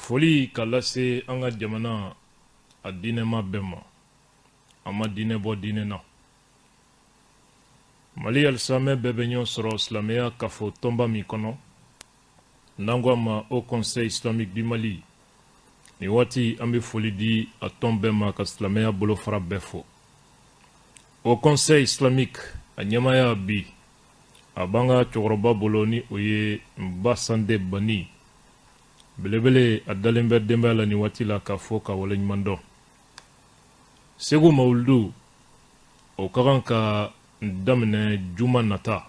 Foli ka lase an ka jamana a diinɛma bɛɛ ma, a ma diinɛ bɔ diinɛ na. Mali alisamɛ bɛɛ bɛ ɲɔgɔn sɔrɔ silamɛya kafo tɔnba min kɔnɔ, n'an ko a ma Haut Conseil Islamique du Mali. Ni waati an bɛ foli di a tɔn bɛɛ ma ka silamɛya bolofara bɛɛ fo. Haut Conseil Islamique a ɲɛmaya bi a b'an ka cɛkɔrɔba bolo ni o ye Nba Sande Bani. Belebele a dalen bɛ denbaya la ni waati la ka fɔ ka waleɲuman dɔn. Segu Mawuludu o ka kan ka daminɛ juma nata.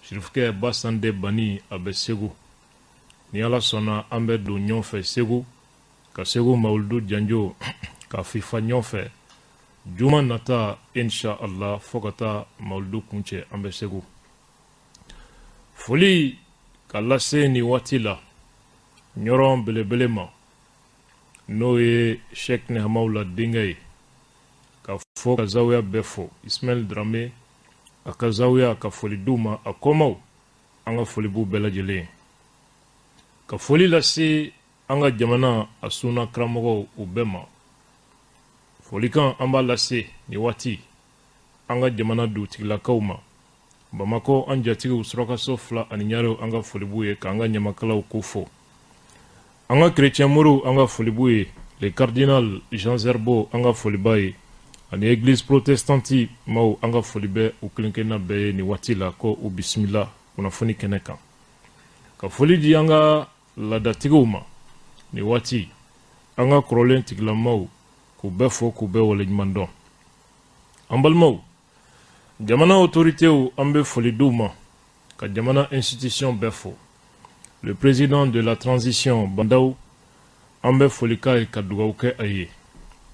Sirifukɛ Ba Sande Bani a bɛ Segu. Ni Ala sɔnna an bɛ don ɲɔgɔn fɛ Segu ka Segu Mawuludu janjo ka fifa ɲɔgɔn fɛ. Juma nata insha Allah fo ka taa Mawuludu kuncɛ an bɛ Segu. Foli ka lase ni waati la ɲɔrɔn belebele ma n'o ye Sheikh Nehamawula denkɛ ye ka fɔ ka zawiya bɛɛ fo Ismail Drame a ka zawiya ka foli d'u ma a kɔmaw an ka foli b'u bɛɛ lajɛlen ka foli lase an ka jamana a sunna karamɔgɔw u bɛɛ ma. Folikan an b'a lase ni waati an ka jamana dugutigilakaw ma. Bamako an jatigiw surakaso 2 ani ɲarew an ka foli b'u ye k'an ka ɲamakalaw ko fo. An ka chrétien muru an ka foli b'u ye le cardinal Jean Zerbo an ka foli b'a ye ani église protestante maw an ka foli bɛ u kelenkelenna bɛɛ ye ni waati la ko u bisimila kunnafoni kɛnɛ kan. Ka foli di an ka laadatigiw ma ni waati an ka kɔrɔlen tigilamaw k'u bɛɛ fo k'u bɛɛ waleɲuman dɔn. An balimaw jamana autoritéw an bɛ foli d'u ma ka jamana institution bɛɛ fo. Le président de la transition Bandaw an bɛ foli k'a ye ka dugawu kɛ a ye.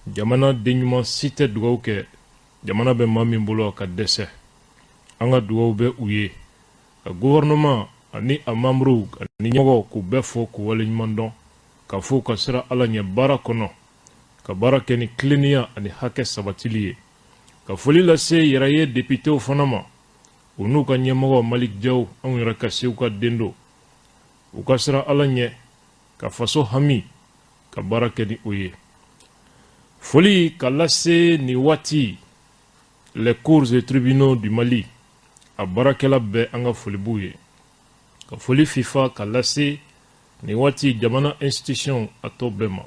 Jamana denɲuman si tɛ dugawu kɛ jamana bɛ maa min bolo ka dɛsɛ. An ka dugawu bɛ u ye ka gouvernement ani a membres ani ɲɛmɔgɔw k'u bɛɛ fo k'u waleɲuman dɔn ka fɔ ka sira Ala ɲɛ baara kɔnɔ ka baara kɛ ni tilennenya ani hakɛ sabatili ye. Ka foli lase yɛrɛye députéw fana ma u n'u ka ɲɛmɔgɔ Malik Jaw anw yɛrɛ ka Seku ka den don u ka sira Ala ɲɛ ka faso hami ka baara kɛ ni o ye. Foli ka lase ni waati les cours et tribunaux du Mali a baarakɛla bɛɛ an ka foli b'u ye. Ka foli fifa ka lase ni waati jamana institution a tɔ bɛɛ ma.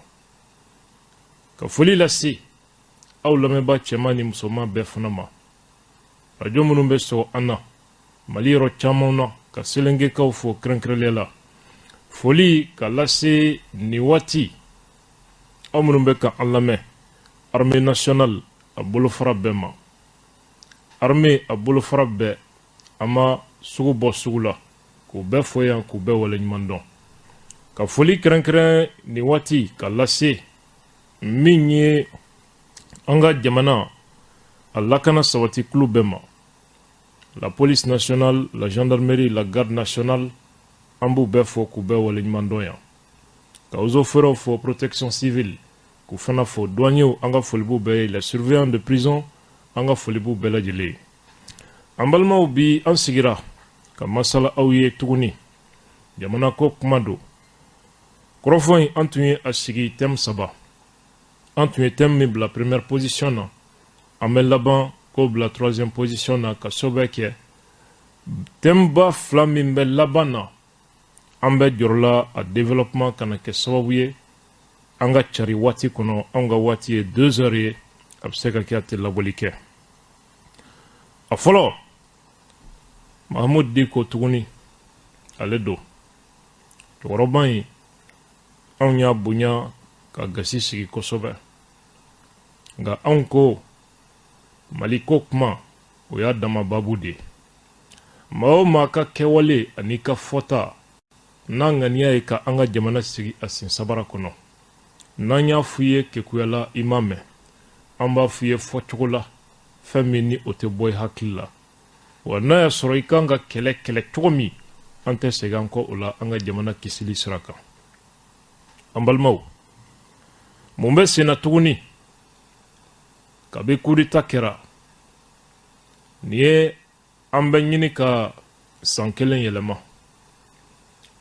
Ka foli lase aw lamɛnba cɛman ni musoman bɛɛ fana ma. Radio minnu bɛ sɔgɔ an na Mali yɔrɔ caman na ka selengekaw fo kɛrɛnkɛrɛnnenya la. Foli ka lase ni waati aw minnu bɛ ka an lamɛn armée nationale a bolofara bɛɛ ma. Armée a bolofara bɛɛ a ma sugu bɔ sugu la k'u bɛɛ fo yan k'u bɛɛ waleɲuman dɔn. Ka foli kɛrɛnkɛrɛn ni waati ka lase min ye an ka jamana a lakana sabati kulu bɛɛ ma. La police nationale, la gendarmerie, la garde nationale an b'u bɛɛ fo k'u bɛɛ waleɲuman dɔn yan. Ka eaux et forêts fo protection civile k'u fana fo douaniers an ka foli b'u bɛɛ ye. Les surveillants de prison an ka foli b'u bɛɛ lajɛlen ye. An balimaw bi an sigira ka masala aw ye tuguni jamana ko kuma don. Kɔrɔfɔ in an tun ye a sigi thème 3 an tun ye thème min bila première position na an bɛ laban k'o bila 3e position na ka sɛbɛn kɛ thème ba 2 min bɛ laban na an bɛ jɔrɔla a développement kana kɛ sababu ye an ka cari waati kɔnɔ an ka waati ye 2 heures ye a bɛ se ka kɛ a tɛ labɔli kɛ. A fɔlɔ Mahamud Diko tuguni ale don cɛkɔrɔba in anw y'a bonya ka gasi sigi kosɛbɛ nka anw ko Mali ko kuma o y'a dama babu de ye. Maa o maa ka kɛwale ani ka fɔta n'a ŋaniya ye ka an ka jamana sigi a sen sabara kɔnɔ. N'an y'a f'i ye kekuyala i ma mɛn an b'a f'i ye fɔcogo la fɛn min ni o tɛ bɔ i hakili la. Wa n'a y'a sɔrɔ i kan ka kɛlɛ cogo min an tɛ segin an kɔ o la an ka jamana kisili sira kan. An balimaw mun bɛ sen na tuguni kabi coup d'état kɛra nin ye an bɛ ɲini ka san 1 yɛlɛma.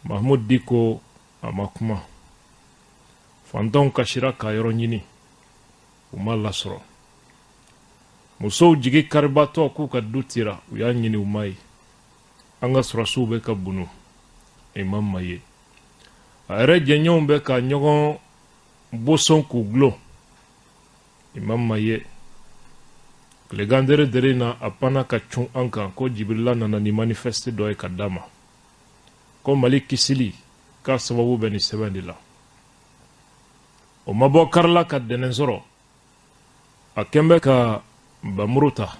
Mahamud Diko a ma kuma fantanw kasira k'a yɔrɔ ɲini u ma lasɔrɔ musow jigi karibatɔ k'u ka du tira u y'a ɲini u ma ye an ka sɔrɔsiw bɛ ka bunu imam ma ye a yɛrɛ jɛɲɔgɔnw bɛ ka ɲɔgɔn bosɔn k'u gulon imam ma ye tilegan dere na a panna ka cun an kan ko jibirila nana ni manifeste dɔ ye ka d'a ma ko mali kisili k'a sababu bɛ ni sɛbɛn de la o ma bɔ karila ka dɛnɛn sɔrɔ a kɛn bɛ ka bamuru ta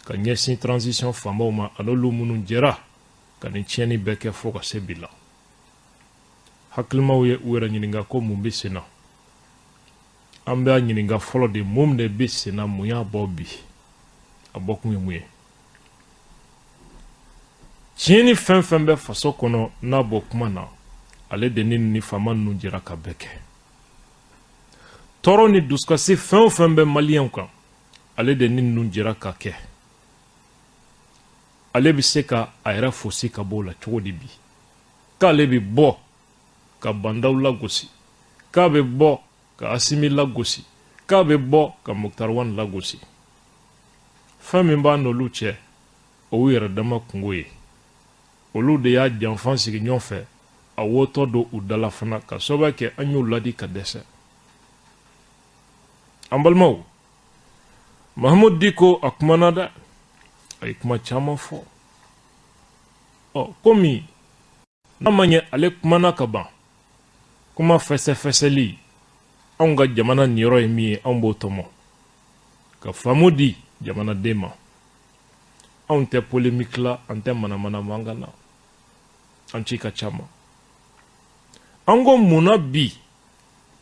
ka ɲɛsin transition faamaw ma an'olu minnu jɛra ka nin tiɲɛni bɛɛ kɛ fɔ ka se bi la hakilimaw ye u yɛrɛ ɲininka ko mun bɛ sen na an bɛ a ɲininka fɔlɔ de mun de bɛ sen na mun y'a bɔ bi a bɔ kun ye mun ye tiɲɛni fɛn fɛn bɛ faso kɔnɔ n'a bɔ kuma na ale de ni faama ninnu jɛra ka bɛɛ kɛ tɔɔrɔ ni dusukasi fɛn o fɛn bɛ maliyɛnw kan ale de ninnu jɛra ka kɛ ale bɛ se ka a yɛrɛ fosi ka bɔ o la cogo di bi k'ale bɛ bɔ ka bandaw lagosi k'a bɛ bɔ ka Asimi lagosi k'a bɛ bɔ ka Muktar Wan lagosi fɛn min b'a n'olu cɛ o y'u yɛrɛ dama kungo ye olu de y'a janfan sigi ɲɔgɔn fɛ a wotɔ don u dala fana ka sababu kɛ an y'u ladi ka dɛsɛ an balimaw Mahamud Diko a kumana dɛ a ye kuma caman fɔ komi n'a ma ɲɛ ale kumana ka ban kuma fɛsɛfɛsɛli anw ka jamana niyɔrɔ ye min ye anw b'o tɔmɔ ka faamu di jamanaden ma anw tɛ polémique la an tɛ manamana mankan na an ci ka caman an ko munna bi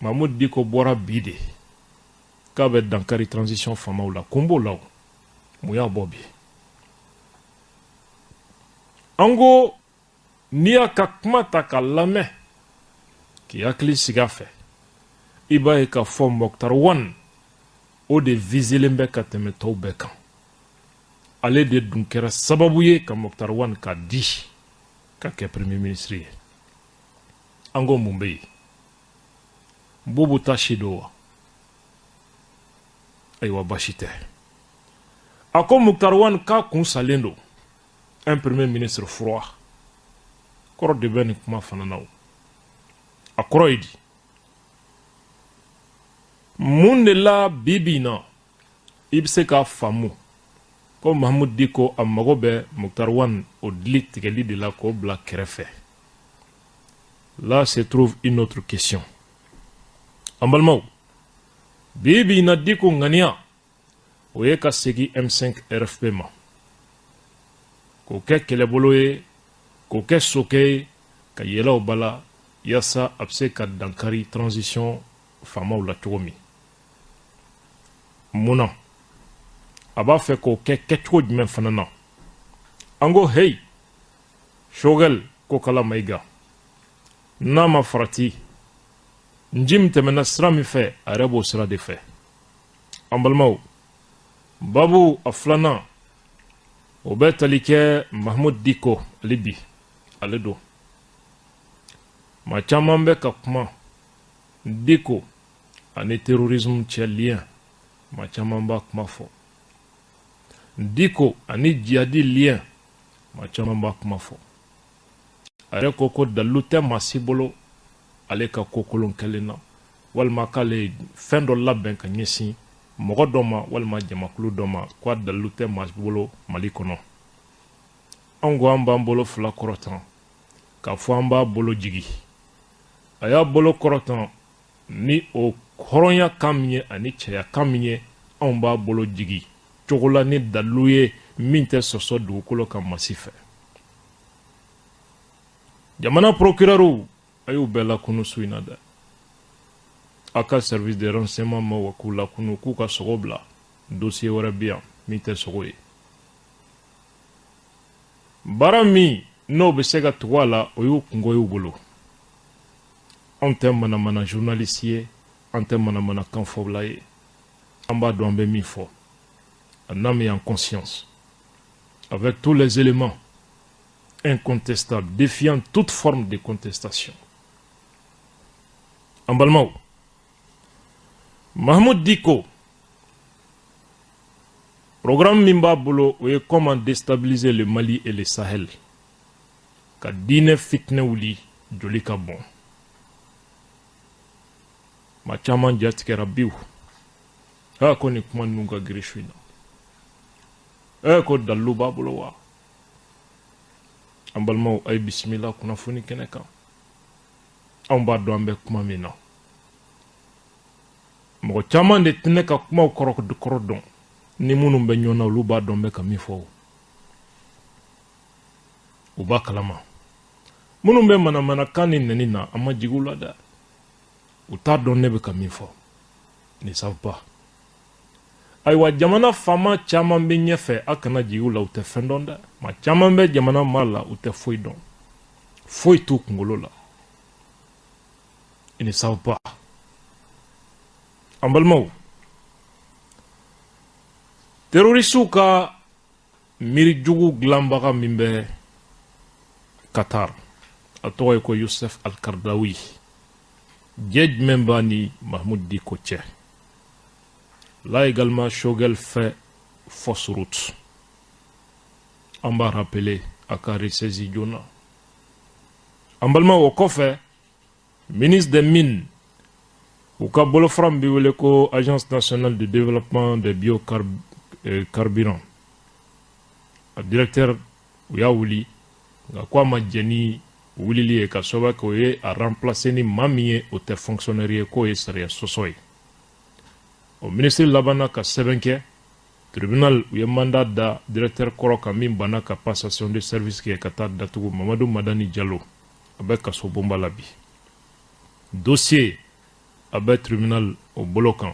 Mahamud Diko bɔra bi de k'a bɛ dankari transition faamaw la kun b'o la mun y'a bɔ bi an ko n'i y'a ka kuma ta k'a lamɛn k'i hakili sigi a fɛ i b'a ye k'a fɔ Muktar Wan o de viselen bɛ ka tɛmɛ tɔw bɛɛ kan ale de dun kɛra sababu ye ka Muktar Wan ka di ka kɛ premier ministre ye an ko mun bɛ yen Bubu ta si don wa ayiwa basi tɛ a ko Muktar Wan k'a kun salen don un premier ministre froid kɔrɔ de bɛ nin kuma fana na a kɔrɔ ye di mun de la bibi na i bɛ se k'a faamu ko Mahamud Diko a mago bɛ Muktar Wan o dili tigɛli de la k'o bila kɛrɛfɛ là se trouve une autre question an balimaw bibi na Diko ŋaniya o ye ka segin M5 RFP ma k'o kɛ kɛlɛbolo ye k'o kɛ sokɛ ye ka yɛlɛ o bala yaasa a bɛ se ka dankari transition faamaw la cogo min mun na a b'a fɛ k'o kɛ kɛcogo jumɛn fana na an ko hey Choguel Kokala Mayiga n'a ma farati nji min tɛmɛna sira min fɛ a yɛrɛ b'o sira de fɛ an balimaw babu a filanan o bɛ tali kɛ Mahamud Diko ale bi ale don maa caman bɛ ka kuma Diko ani terrorisme cɛ lien maa caman b'a kuma fɔ Diko ani djihadi lien maa caman b'a kuma fɔ a yɛrɛ ko dalilu tɛ maa si bolo ale ka ko kolon kɛlen na walima k'ale fɛn dɔ labɛn ka ɲɛsin mɔgɔ dɔ ma walima jamakulu dɔ ma k'a dalilu tɛ maa si bolo Mali kɔnɔ an ko an b'an bolo fila kɔrɔtan k'a fɔ an b'a bolo jigi a y'a bolo kɔrɔtan ni o hɔrɔnya kan min ye ani cɛya kan min ye anw b'a bolo jigi cogo la ni dalilu ye min tɛ sɔsɔ dugukolo kan masi fɛ jamana procureur a y'u bɛɛ lakunu su in na dɛ a ka service de renseignement ma wa k'u lakunu k'u ka sogo bila dossier wɛrɛ bi yan min tɛ sogo ye baara min n'o bɛ se ka tugu a la o y'u kungo y'u bolo anw tɛ manamana journaliste ye an tɛ manamana kanfɔla ye an b'a dɔn an bɛ min fɔ en âme et en conscience avec tous les éléments incontestables défiant toute forme de contestation en balimaw Mahmoud Diko, programme Mimba Bolo, est comment déstabiliser le Mali et le Sahel. Ka dine fitne wuli joli ka bon. Ma caman jatigɛra biw. Ko ni kuma ninnu ka giri su in na. Ko dalilu b'a bolo wa. An balimaw a ye bisimila kunnafoni kɛnɛ kan. Anw b'a dɔn an bɛ kuma min na. Mɔgɔ caman de tɛnɛ ka kumaw kɔrɔ dɔn. Ni minnu bɛ ɲɔgɔn na olu b'a dɔn bɛ ka min fɔ. U b'a kalama. Minnu bɛ manamanakan ni nɛni na an ma jigi u la dɛ. U t'a dɔn ne bɛ ka min fɔ. Ils ne savent pas. Ayiwa jamana faama caman bɛ ɲɛfɛ a kana jigi u la u tɛ fɛn dɔn dɛ. Ma caman bɛ jamana mara la u tɛ foyi dɔn. Foyi t'u kunkolo la. Ils ne savent pas. An balimaw, terrorisiw ka miirijugu dilanbaga min bɛ Qatar, a tɔgɔ ye ko Youssef Al-Qaradawi, jɛ jumɛn b'a ni Mahmoud Diko cɛ? Là également, Choguel fait fausse route. On va rappeler à Karisezi Jona. En balimaw o kɔfɛ, ministre des Mines, ou ka bolofram bi wele ko Agence nationale de développement des biocarburants. A directeur u y'a wuli, nka ko a ma jɛ ni wulili ye ka sababu kɛ o ye a remplacer ni maa min ye o tɛ fonctionnaire ye k'o ye sariya sɔsɔ ye. O ministre labanna ka sɛbɛn kɛ, tribunal u ye mandat da directeur kɔrɔ kan min banna ka passation de service kɛ ka taa datugu Mamadu Madani Diallo a bɛ kaso bonba la bi. Dossier a bɛ tribunal o bolo kan,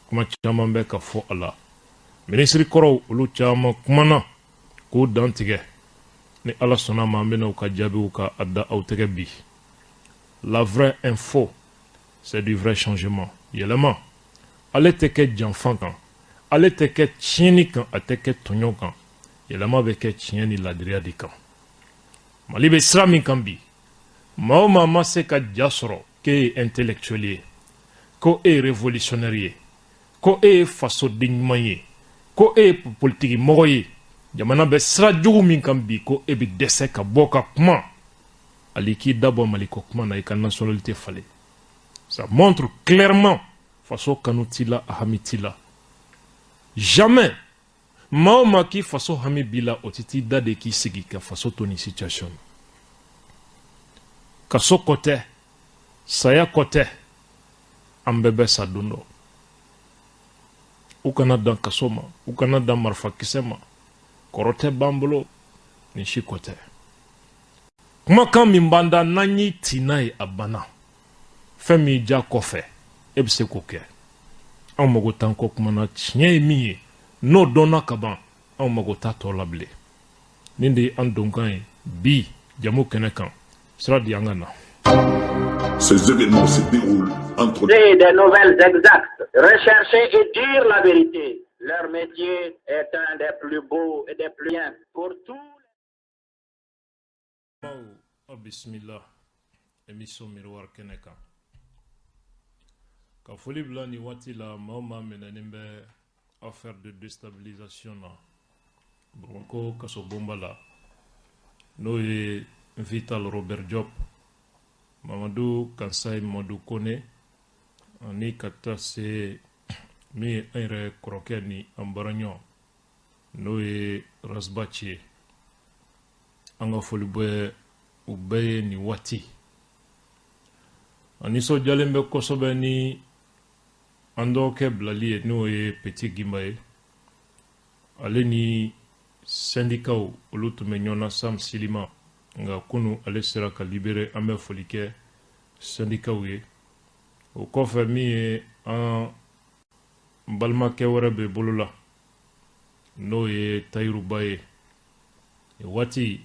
kuma caman bɛ ka fɔ a la. Ministre kɔrɔw olu caman kumana k'u dan tigɛ. Ni Ala sɔnna ma an bɛna u ka jaabiw ka a da aw tɛgɛ bi. La vraie info, c'est du vrai changement. Yɛlɛma, ale tɛ kɛ janfan kan, ale tɛ kɛ tiɲɛni kan, a tɛ kɛ tɔɲɔ kan. Yɛlɛma bɛ kɛ tiɲɛ ni ladiriya de kan. Mali bɛ sira min kan bi, maa o maa ma se ka ja sɔrɔ k'e ye intellectuel ye, ko e ye révolutionnaire ye, ko e ye fasoden ɲuman ye, ko e ye politiki mɔgɔ ye, jamana bɛ sira jugu min kan bi ko e bɛ dɛsɛ ka bɔ ka kuma, hali k'i dabɔ Mali ko kuma na i ka nationalité falen. Ça montre clairement faso kanu t'i la, a hami t'i la. Jamais maa o maa k'i faso hami b'i la o tɛ t'i da de k'i sigi ka faso to ni situation. Kaso kɔ tɛ, saya kɔ tɛ, an bɛɛ bɛ sa don dɔ. U kana dan kaso ma, u kana dan marifakisɛ ma, kɔrɔ tɛ b'an bolo, ni si kɔ tɛ. Kumakan min b'an da n'an y'i ti n'a ye a banna, fɛn min ja kɔfɛ, e bɛ se k'o kɛ. Anw mago t'an kɔ kuma na, tiɲɛ ye min ye, n'o dɔnna ka ban, anw mago t'a tɔ la bilen. Nin de ye an donkan ye, bi jamu kɛnɛ kan, sira di an ka na. Ces événements se déroulent entre... Des nouvelles exactes, rechercher et dire la vérité. Leur métier est un des plus beaux et des plus bien pour tous. Bismillah, émission Miroir Keneka. Ka foli bila ni waati la maa o maa minɛnen bɛ affaire de déstabilisation na Bamakɔ kaso bonba la n'o ye Vital Robert Diop, Mamadou Kansai Mamadou Kone ani ka taa se min ye an yɛrɛ kɔrɔkɛ ni an baraɲɔgɔn n'o ye Rasbachi ye. An ka foli bɛ u bɛɛ ye ni waati. A nisɔndiyalen bɛ kosɛbɛ ni an dɔgɔkɛ bilali ye n'o ye Petit Gimba ye. Ale ni syndikaw olu tun bɛ ɲɔgɔn na Sam Silima, nka kunu ale sera ka libéré. An bɛ foli kɛ syndikaw ye. O kɔfɛ min ye an balimakɛ wɛrɛ bɛ bolo la n'o ye Tayiruba ye. Waati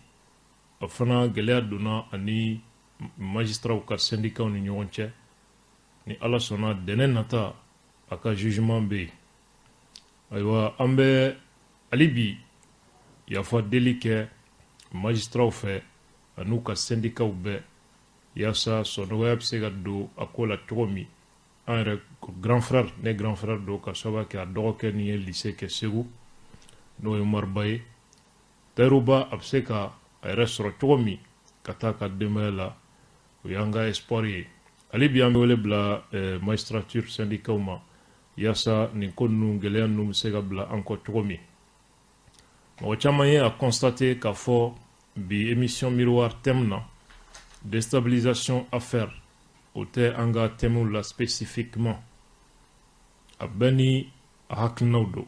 a fana gɛlɛya donna ani magistraw ka syndikaw ni ɲɔgɔn cɛ. Ni Ala sɔnna dɛnɛ nata a ka jugement bɛ yen. Ayiwa an bɛ hali bi yafa deli kɛ magistraw fɛ an'u ka syndikaw bɛɛ yaasa sɔnɔgɔya bɛ se ka don a ko la cogo min un grand frère ne grand frère do ka soba ke a dogo ke ni lycée ke Segu no e marbaye Taruba abseka ay restro chomi kata ka demela yanga espoir ali biambe wole bla magistrature syndicat ma yasa ni konu ngelen num sega bla anko chomi mo chamaye a constaté qu'a fort bi émission miroir temna déstabilisation affaire au te anga temu la spécifiquement a bani haknawdo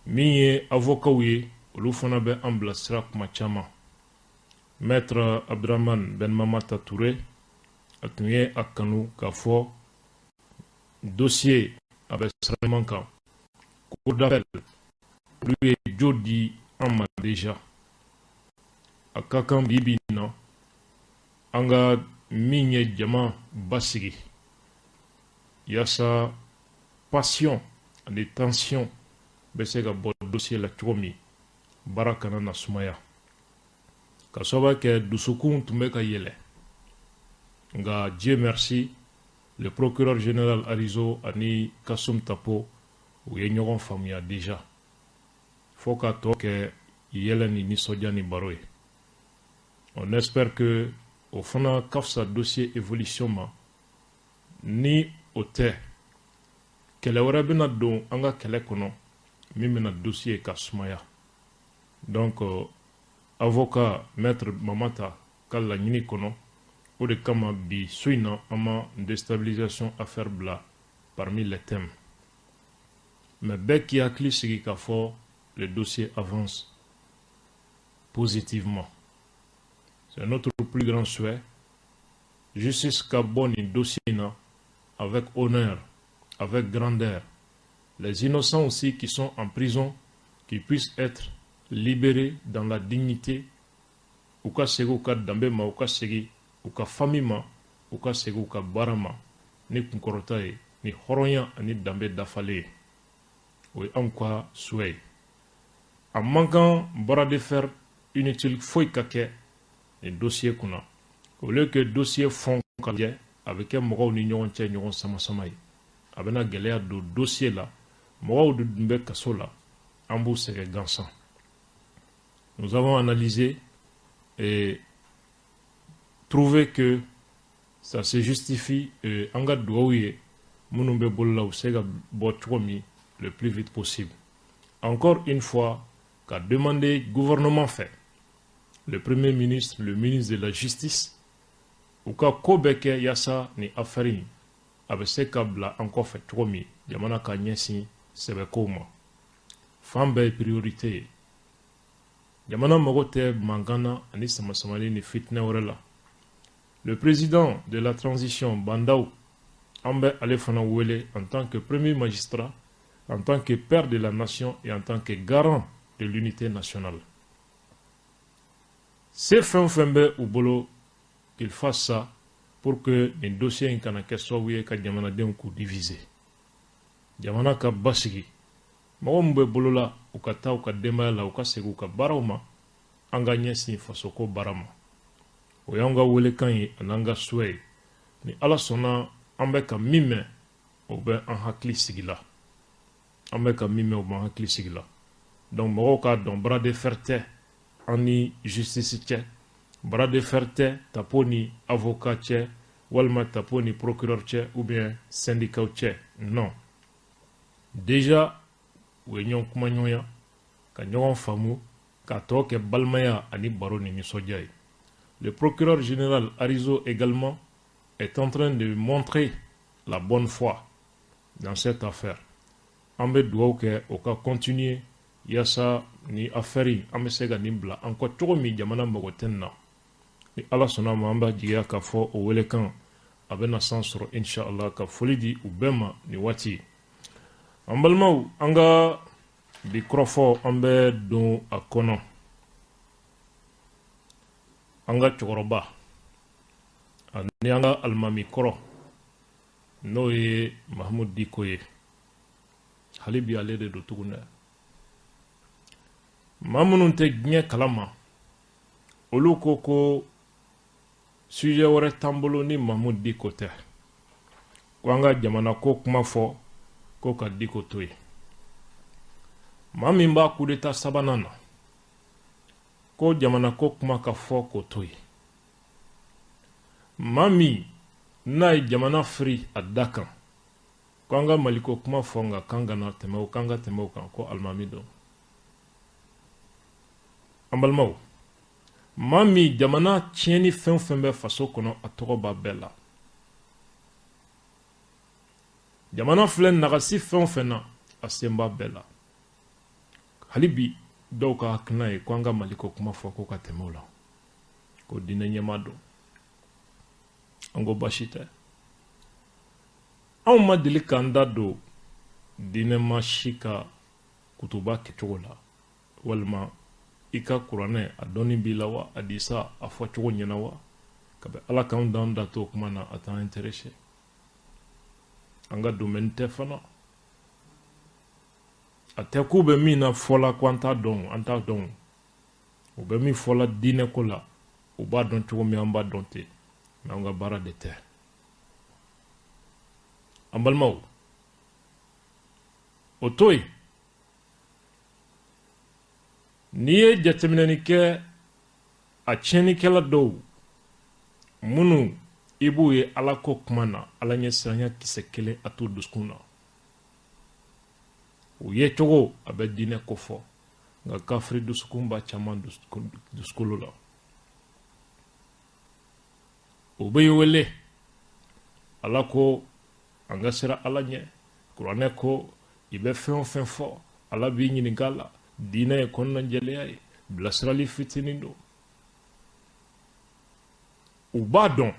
mi avocat wi olu fana be an bilasira kuma caman maître Abdraman Ben Mamata Touré a tun ye a kanu k'a fɔ dossier a bɛ siraman kan cour d'appel olu ye jo di an ma déjà a ka kan bibi na an ka min ye jama basigi yasa passion ani tension bɛ se ka bɔ dossier la cogo min baara kana na sumaya ka sababu kɛ dusukun tun bɛ ka yɛlɛ nka Dieu merci le procureur général Arizo ani Kasum Tapo u ye ɲɔgɔn faamuya déjà fo ka tɔ kɛ yɛlɛ ni nisɔndiya ni baro ye on espère que o fana ka fisa dossier évolution ma ni o tɛ kɛlɛ wɛrɛ bɛna don an ka kɛlɛ kɔnɔ min bɛna dossier ka sumaya donc avocat maître Mamata ka laɲini kɔnɔ o de kama bi so in na an ma déstabilisation affaire bila parmi les thèmes mais bɛɛ k'i hakili sigi k'a fɔ le dossier avance positivement. C'est notre plus grand souhait. Justice ka bɔ nin dossier na avec honneur, avec grandeur. Les innocents aussi qui sont en prison, qui puissent être libérés dans la dignité. U ka segi u ka danbe ma, u ka segi u ka famille ma, u ka segi u ka baara ma, ni kunkɔrɔta ye, ni hɔrɔnya ani danbe dafalen ye. O ye anw ka souhait ye. A man kan bras de fer inutile foyi ka kɛ nin dossier kunna. Au lieu que dossier fond ka lajɛ a bɛ kɛ mɔgɔw ni ɲɔgɔn cɛ ɲɔgɔn sama-sama ye. A bɛna gɛlɛya don dossier la. Mɔgɔw de dun bɛ kaso la. An b'u sɛgɛn gansan. Nous avons analysé et trouvé que ça se justifie an ka dugawu ye minnu bɛ bolo la u se ka bɔ cogo min le plus vite possible. Encore une fois, qu'a demandé le gouvernement fait, le Premier ministre, le ministre de la Justice, ou ka ko bɛ kɛ yasa ni affaire in a bɛ se ka bila an kɔfɛ cogo min jamana ka ɲɛsin sɛbɛkow ma. Fan bɛɛ ye priorité ye. Jamana mago tɛ mankan na ani sama-samali ni fitinɛ wɛrɛ la. Le président de la transition Bandaw an bɛ ale fana wele en tant que premier magistrat, en tant que père de la nation et en tant que garant de l'unité nationale. C'est fin u bolo qu'il fasse ça pour que les dossiers kana kɛ sababu ye ka jamanadenw k'u diviser. Jamana ka basigi. Mɔgɔ min bɛ bolo la u ka taa u ka denbaya la u ka segin u ka baaraw ma an ka ɲɛsin fasoko baara ma. O y'an ka welekan ye ani an ka souhait ye. Ni Ala sɔnna an bɛ ka min mɛn o bɛ an hakili sigi la. An bɛ ka min mɛn o b'an hakili sigi la. Donc mɔgɔw k'a dɔn bras de fer tɛ an ni justice cɛ, bras de fer tɛ tapo ni avocat cɛ walima tapo ni procureur cɛ ou bien syndicat cɛ. Non. Déjà u ye ɲɔgɔn kuma ɲɔgɔnya ka ɲɔgɔn faamu ka tɔ kɛ balimaya ani baro ni nisɔndiya ye. Le procureur général Arizo également est en train de montrer la bonne foi dans cette affaire. An bɛ dugawu kɛ o ka continuer yasa ni affaire in an bɛ se ka nin bila an kɔ cogo min jamana mago tɛ nin na. Ni Ala sɔnna ma an b'a jigiya k'a fɔ o welekan a bɛna san sɔrɔ inshallah ka foli di u bɛɛ ma nin waati. An balimaw an ka bi kɔrɔfɔ an bɛ don a kɔnɔ. An ka cɛkɔrɔba ani an ka alimami kɔrɔ n'o ye Mahamudu Diko ye. Hali bi ale de don tugun dɛ. Maa minnu tɛ diɲɛ kalama olu ko ko sujet wɛrɛ t'an bolo ni Mahamudu Diko tɛ. ko an ka jamana ko kuma fɔ ko ka Diko to yen maa min b'a coup d'état sabanan na ko jamana ko kuma ka fɔ k'o to yen maa min n'a ye jamana firi a da kan ko an ka Mali ko kuma fɔ nka kan kana tɛmɛ o kan ka tɛmɛ o kan ko alimami don an balimaw maa min jamana tiɲɛni fɛn o fɛn bɛ faso kɔnɔ a tɔgɔ b'a bɛɛ la jamana filɛ nagasi fɛn o fɛn na a sen b'a bɛɛ la hali bi dɔw ka hakilina ye ko an ka Mali ko kuma fɔ ko ka tɛmɛ o la ko diinɛ ɲɛmaa don an ko baasi tɛ anw ma deli k'an da don diinɛma si ka kutuba kɛcogo la walima i ka kuranɛ a dɔnni b'i la wa hadisa a fɔcogo ɲɛna wa kabi ala k'anw d'an da to o kuma na a t'an intéressé an ka domaine tɛ fana a tɛ k'u bɛ min na fɔla ko an t'a dɔn u bɛ min fɔla diinɛ ko la u b'a dɔn cogo min an b'a dɔn ten mais an ka baara de tɛ an balimaw o to yen n'i ye jateminɛni kɛ a tiɲɛnikɛla dɔw minnu i b'u ye ala ko kuma na ala ɲɛ siranya kisɛ kelen a t'u dusukun na u ye cogo a bɛ diinɛ ko fɔ nka kafiri dusukun b'a caman dusukolo la u bɛ wele ala ko an ka sira ala ɲɛ kuranɛ ko i bɛ fɛn o fɛn fɔ ala b'i ɲininka la diinɛ ye kɔnɔna jɛlenya ye bilasirali fitinin don u b'a dɔn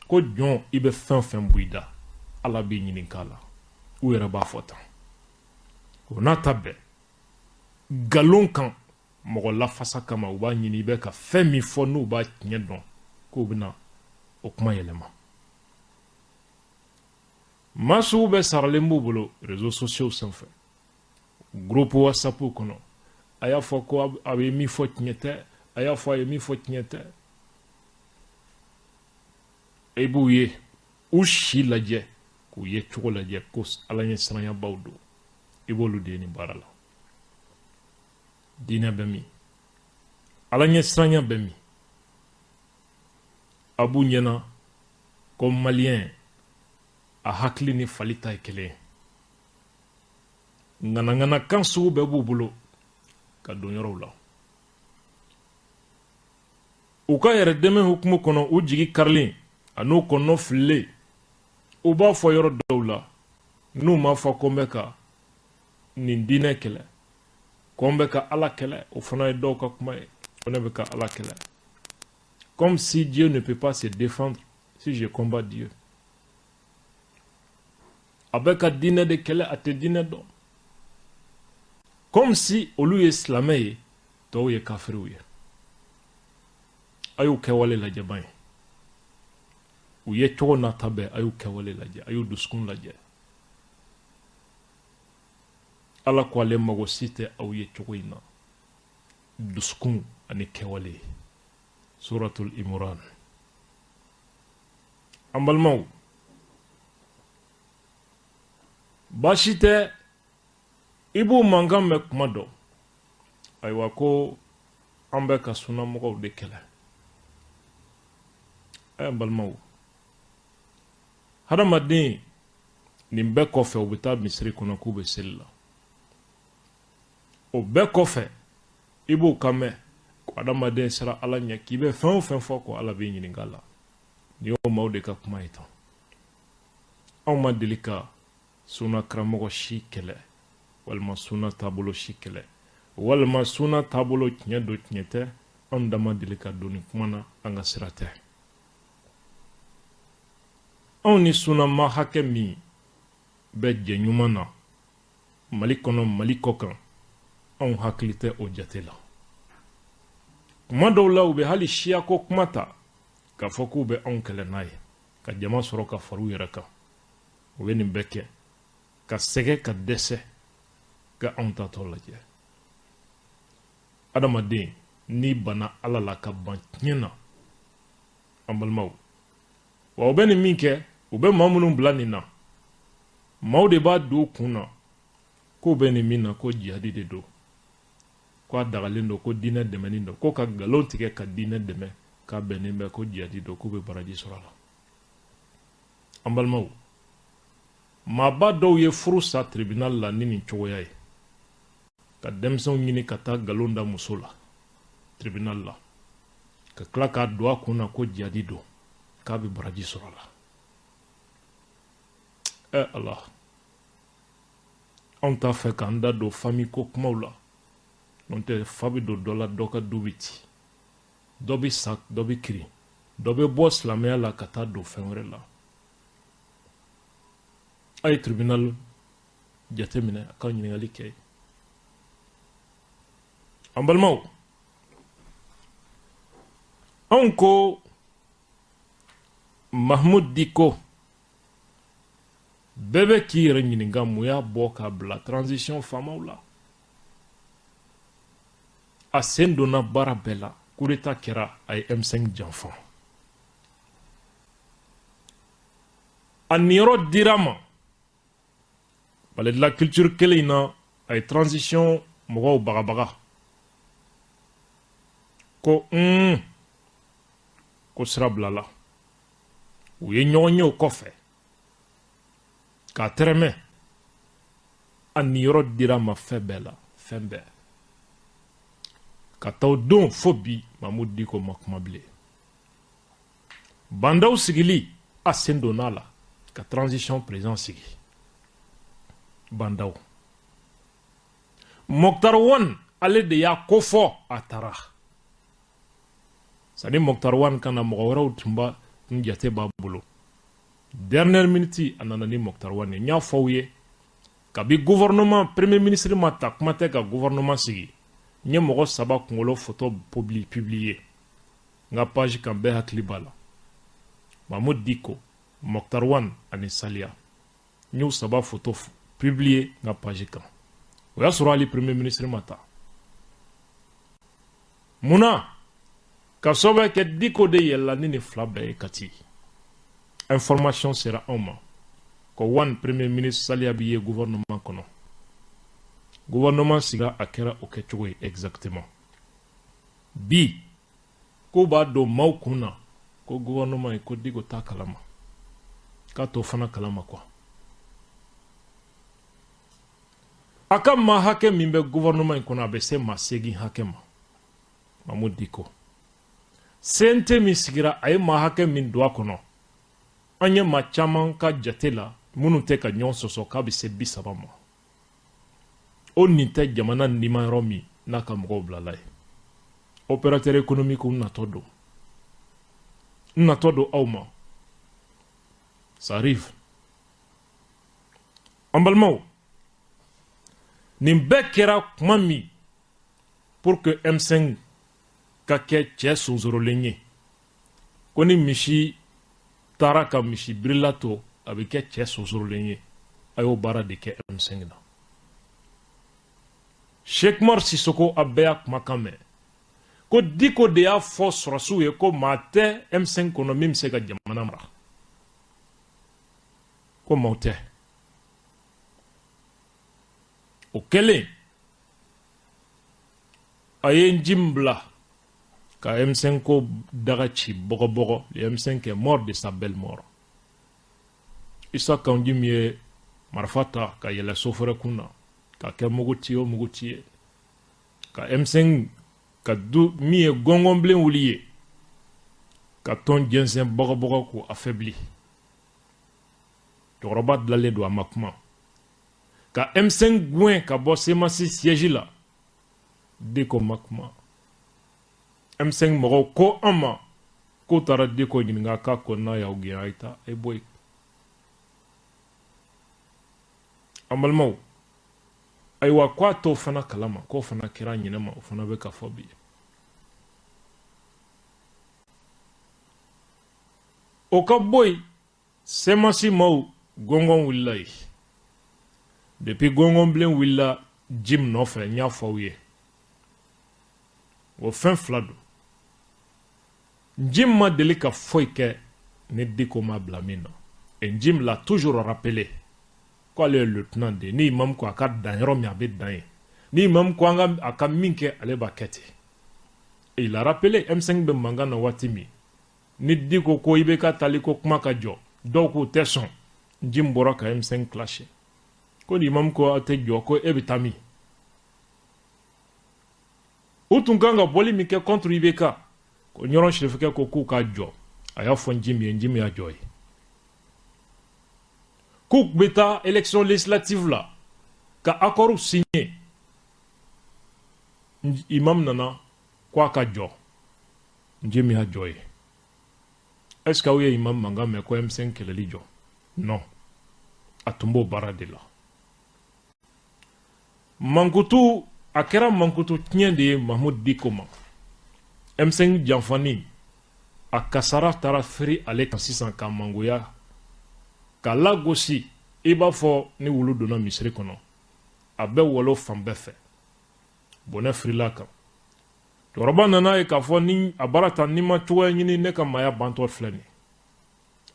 ko jɔn i bɛ fɛn o fɛn bɔ i da ala b'i ɲininka la u yɛrɛ b'a fɔ tan o n'a ta bɛɛ galon kan mɔgɔ lafasa kama u b'a ɲini i bɛ ka fɛn min fɔ n'u b'a tiɲɛ dɔn k'u bɛna o kuma yɛlɛma maa sugu bɛ saralen b'u bolo réseaux sociaux sanfɛ groupe whatsapp kɔnɔ a y'a fɔ ko a bɛ min fɔ tiɲɛ tɛ a y'a fɔ a ye min fɔ tiɲɛ tɛ e b'u ye u si lajɛ k'u ye cogo lajɛ ko ala ɲɛ siranyabaw don i b'olu de ye nin baara la diinɛ bɛ min ala ɲɛ siranya bɛ min a b'u ɲɛna ko maliyɛn a hakili ni fali ta ye kelen ŋanaŋana kan sugu bɛɛ b'u bolo ka don yɔrɔw la u ka yɛrɛdɛmɛ hukumu kɔnɔ u jigi karilen an'u kɔnɔ fililen u b'a fɔ yɔrɔ dɔw la n'u m'a fɔ ko n bɛ ka nin diinɛ kɛlɛ ko n bɛ ka ala kɛlɛ o fana ye dɔw ka kuma ye ko ne bɛ ka ala kɛlɛ comme si Dieu ne peut pas se défendre si je combats Dieu a bɛ ka diinɛ de kɛlɛ a tɛ diinɛ dɔn comme si olu ye silamɛ ye tɔw ye kafiriw ye a y'u kɛwale lajɛ ban ye u ye cogo nata bɛɛ a y'u kɛwale lajɛ a y'u dusukun lajɛ ala ko ale mago si tɛ aw ye cogo in na dusukun ani kɛwale suratul imran an balimaw baasi tɛ i b'u mankan mɛn kuma dɔ ayiwa ko an bɛ ka sunnamɔgɔw de kɛlɛ an balimaw hadamaden nin bɛɛ kɔfɛ u bɛ taa misiri kɔnɔ k'u bɛ seli la o bɛɛ kɔfɛ i b'u kan mɛn ko hadamaden sera ala ɲɛ k'i bɛ fɛn o fɛn fɔ ko ala b'i ɲininka la nin y'o maaw de ka kuma ye tan anw ma deli ka sunna karamɔgɔ si kɛlɛ walima sunna taabolo si kɛlɛ walima sunna taabolo tiɲɛ don tiɲɛ tɛ anw dama deli ka don nin kuma na an ka sira tɛ anw ni sunnama hakɛ min bɛ jɛ ɲuman na mali kɔnɔ mali kɔ kan anw hakili tɛ o jate la kuma dɔw la u bɛ hali siyako kuma ta k'a fɔ k'u bɛ anw kɛlɛ n'a ye ka jama sɔrɔ ka fara u yɛrɛ kan u bɛ nin bɛɛ kɛ ka sɛgɛ ka dɛsɛ ka anw tatɔ lajɛ adamaden n'i bana ala la ka ban tiɲɛ na an balimaw wa u bɛ nin min kɛ u bɛ maa minnu bila nin na maaw de b'a don kun na ko bɛ nin min na ko jihadi de don ko a dagalen don ko diinɛ dɛmɛni don ko ka nkalon tigɛ ka diinɛ dɛmɛ k'a bɛnnen bɛ ko jihadi don k'u bɛ baraji sɔrɔ a la an balimaw maaba dɔw ye furu sa tribunal la ni nin cogoya ye ka denmisɛnw ɲini ka taa nkalon da muso la tribunal la ka tila k'a don a kun na ko jihadi don k'a bɛ baraji sɔrɔ a la Allah anw t'a fɛ k'an da don famille ko kumaw la n'o tɛ fa bɛ don dɔ la dɔ ka du bɛ ci dɔ bɛ sa dɔ bɛ kirin dɔ bɛ bɔ silamɛya la ka taa don fɛn wɛrɛ la a ye tribunal jateminɛ a ka ɲininkali kɛ an balimaw anw ko Mahmoud Dicko bɛɛ bɛ k'i yɛrɛ ɲininka mun y'a bɔ k'a bila transition faamaw la a sen donna baara bɛɛ la coup d'état kɛra a ye M5 janfa a niyɔrɔ dira ma palais de la culture kelen in na a ye transition mɔgɔw bagabaga ko ko sira bilala u ye ɲɔgɔn ye o kɔfɛ k'a tɛrɛmɛ a niyɔrɔ dira ma fɛn bɛɛ la fɛn bɛɛ ka taa o don fo bi Mahmoud Dicko ma kuma bilen bandaw sigili a sen donna a la ka transition président sigi bandaw Mokhtar Wane ale de y'a kofɔ a taara sani Mokhtar Wane kana mɔgɔ wɛrɛw tun jate b'a bolo dernière minute a nana ni Mokhtar Wane n y'a fɔ aw ye kabi gouvernement premier ministre ma ta kuma tɛ ka gouvernement sigi n ye mɔgɔ 3 kunkolo photo publier n ka page kan bɛɛ hakili b'a la Mahmoud Dicko Mokhtar Wane ani Saliya n y'u 3 photo publier n ka page kan o y'a sɔrɔ hali premier ministre ma ta munna ka sababu kɛ Dicko de yɛlɛla ni nin 2 bɛɛ ye kati information sera anw ma ko Wane premier ministre Saliya bi ye gouvernement kɔnɔ gouvernement siga a kɛra o kɛcogo ye exactement bi ko b'a don maaw kun na ko gouvernement ye ko Dicko t'a kalama k'a t'o fana kalama quoi a ka maa hakɛ min bɛ gouvernement in kɔnɔ a bɛ se maa 8 hakɛ ma Mahmoud Dicko CNT min sigira a ye maa hakɛ min don a kɔnɔ an ye maa caman ka jate la minnu tɛ ka ɲɔgɔn sɔsɔ k'a bɛ se 30 ma o nin tɛ jamana nimayɔrɔ min n'a ka mɔgɔw bilala ye opérateur économique natɔ don n natɔ don aw ma ça arrive an balimaw nin bɛɛ kɛra kuma min pour que M5 ka kɛ cɛ sonsorolen ye ko ni misi taara ka misi birila to a bɛ kɛ cɛ sonsorolen ye a y'o baara de kɛ M5 na Sheikh Umar Sisoko a bɛɛ y'a kumakan mɛn ko Dicko de y'a fɔ sɔrɔsiw ye ko maa tɛ M5 kɔnɔ min bɛ se ka jamana mara ko maaw tɛ o kɛlen a ye n ji min bila ka M5 ko daga ci bɔgɔbɔgɔ le M5 est mort de sa belle mort Issa Kanji min ye marifa ta ka yɛlɛ sofɛrɛ kun na ka kɛ muguti o muguti ye ka M5 ka du min ye gɔngɔnbilen wuli ye ka tɔn jɛnsɛn bɔgɔbɔgɔ ko affaibli cɛkɔrɔba dilalen don a ma kuma ka M5 gɛn ka bɔ Semasi siège la Dicko ma kuma M5 mɔgɔw ko an ma k'u taara Dicko ɲininka k'a ko n'a y'aw gɛn a ye taa a ye bɔ yen an balimaw ayiwa k'a t'o fana kalama k'o fana kɛra ɲinɛma o fana bɛ ka fɔ bi o ka bɔ yen Semasi maaw gɔngɔn wulila yen depuis gɔngɔnbilen wulila Jim nɔfɛ n y'a fɔ aw ye o fɛn 2 don Jim ma deli ka foyi kɛ ni Dicko ma bila min na et Jim l'a toujours rappelé ko ale lieutenant de ni imam ko aka dan yɔrɔ min a bɛ dan ye ni imam ko a ka min kɛ ale b'a kɛ ten et il a rappelé M5 bɛ mankan na waati min ni di ko ko i bɛ ka tali ko kuma ka jɔ dɔw k'u tɛ sɔn Jim bɔra ka M5 clasher ko ni imam ko a tɛ jɔ ko e bɛ taa min u tun kan ka bɔli min kɛ contre IBK ko ɲɔrɔn sirifukɛ ko k'u ka jɔ a y'a fɔ Jim ye Jim y'a jɔ ye k'u bɛ taa élection législative la ka accord signé imam nana ko a ka jɔ Jim y'a jɔ ye est-ce que aw ye imam mankan mɛn ko M5 kɛlɛli jɔ non a tun b'o baara de la mankutu a kɛra mankutu tiɲɛ de ye Mahmud Diko ma M5 janfani a kasara taara firi ale kan sisan ka mangoya ka lagosi i b'a fɔ ni wulu donna misiri kɔnɔ a bɛ wolo fan bɛɛ fɛ bɔnɛ firila kan cɛkɔrɔba nana ye k'a fɔ ni a baara ta ni ma cogoya ɲini ne ka maaya bantɔ filɛ nin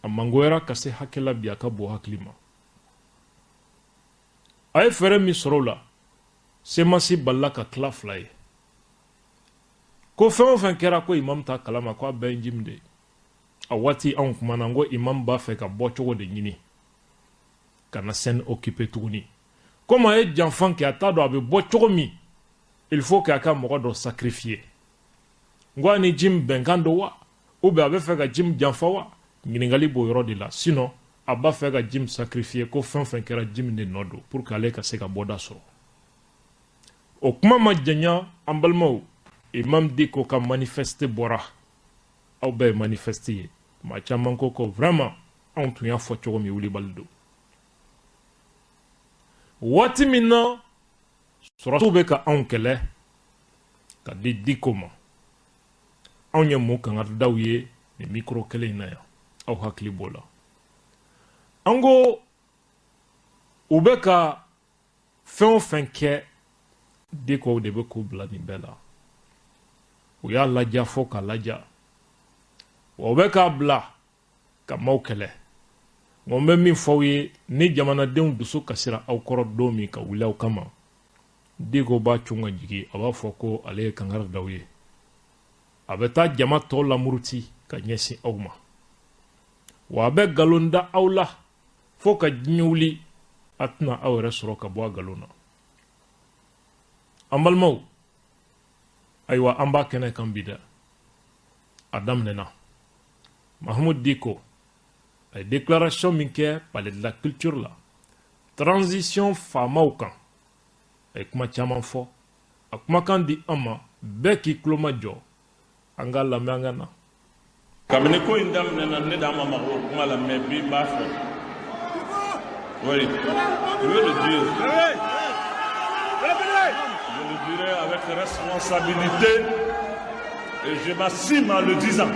a mangoyara ka se hakɛla bi a ka bon hakili ma a ye fɛɛrɛ min sɔrɔ o la semasi balila ka tila fila ye ko fɛn o fɛn kɛra ko imam ta kalama ko a bɛɛ ye Jim de ye a waati anw kumana ko imam b'a fɛ ka bɔ cogo de ɲini ka na scène occupé tuguni comme a ye janfan kɛ a t'a dɔn a bɛ bɔ cogo min il faut que a ka mɔgɔ dɔ sacrifier n ko a ni Jim bɛnkan don wa ou bien a bɛ fɛ ka Jim janfa wa ɲininkali b'o yɔrɔ de la sinon a b'a fɛ ka Jim sacrifier ko fɛn fɛn kɛra Jim de nɔ don pour que ale ka se ka bɔda sɔrɔ o kuma ma janya an balimaw imam Diko ka manifeste bɔra aw bɛɛ ye manifeste ye maa caman ko ko vraiment anw tun y'a fɔ cogo min wulibali don waati min na sɔrɔsiw bɛ ka anw kɛlɛ ka di Diko ma anw ye mun kangaridaw ye nin micro kelen in na yan aw hakili b'o la an ko u bɛ ka fɛn o fɛn kɛ Diko de bɛ k'u bila nin bɛɛ la u y'a laja fo k'a laja wa u bɛ k'a bila ka maaw kɛlɛ nka n bɛ min fɔ aw ye ni jamanadenw dusu kasira aw kɔrɔ don min ka wuli aw kama Diko b'a cun ka jigin a b'a fɔ ko ale ye kangaridaw ye a bɛ taa jama tɔw lamuruti ka ɲɛsin aw ma wa a bɛ nkalon da aw la fo ka diɲɛ wuli a tɛna aw yɛrɛ sɔrɔ ka bɔ a nkalon na an balimaw ayiwa an b'a kɛnɛ kan bi dɛ a daminɛna Mahmud Diko a ye déclaration min kɛ palais de la culture la transition faamaw kan a ye kuma caman fɔ a kumakan di an ma bɛɛ k'i tulo majɔ an k'a lamɛn an ka na kabini ko in daminɛna ne da ma mago kuma la mais bi n b'a fɔ oui je veux le dire je le dirai avec responsabilité et je m'assume en le disant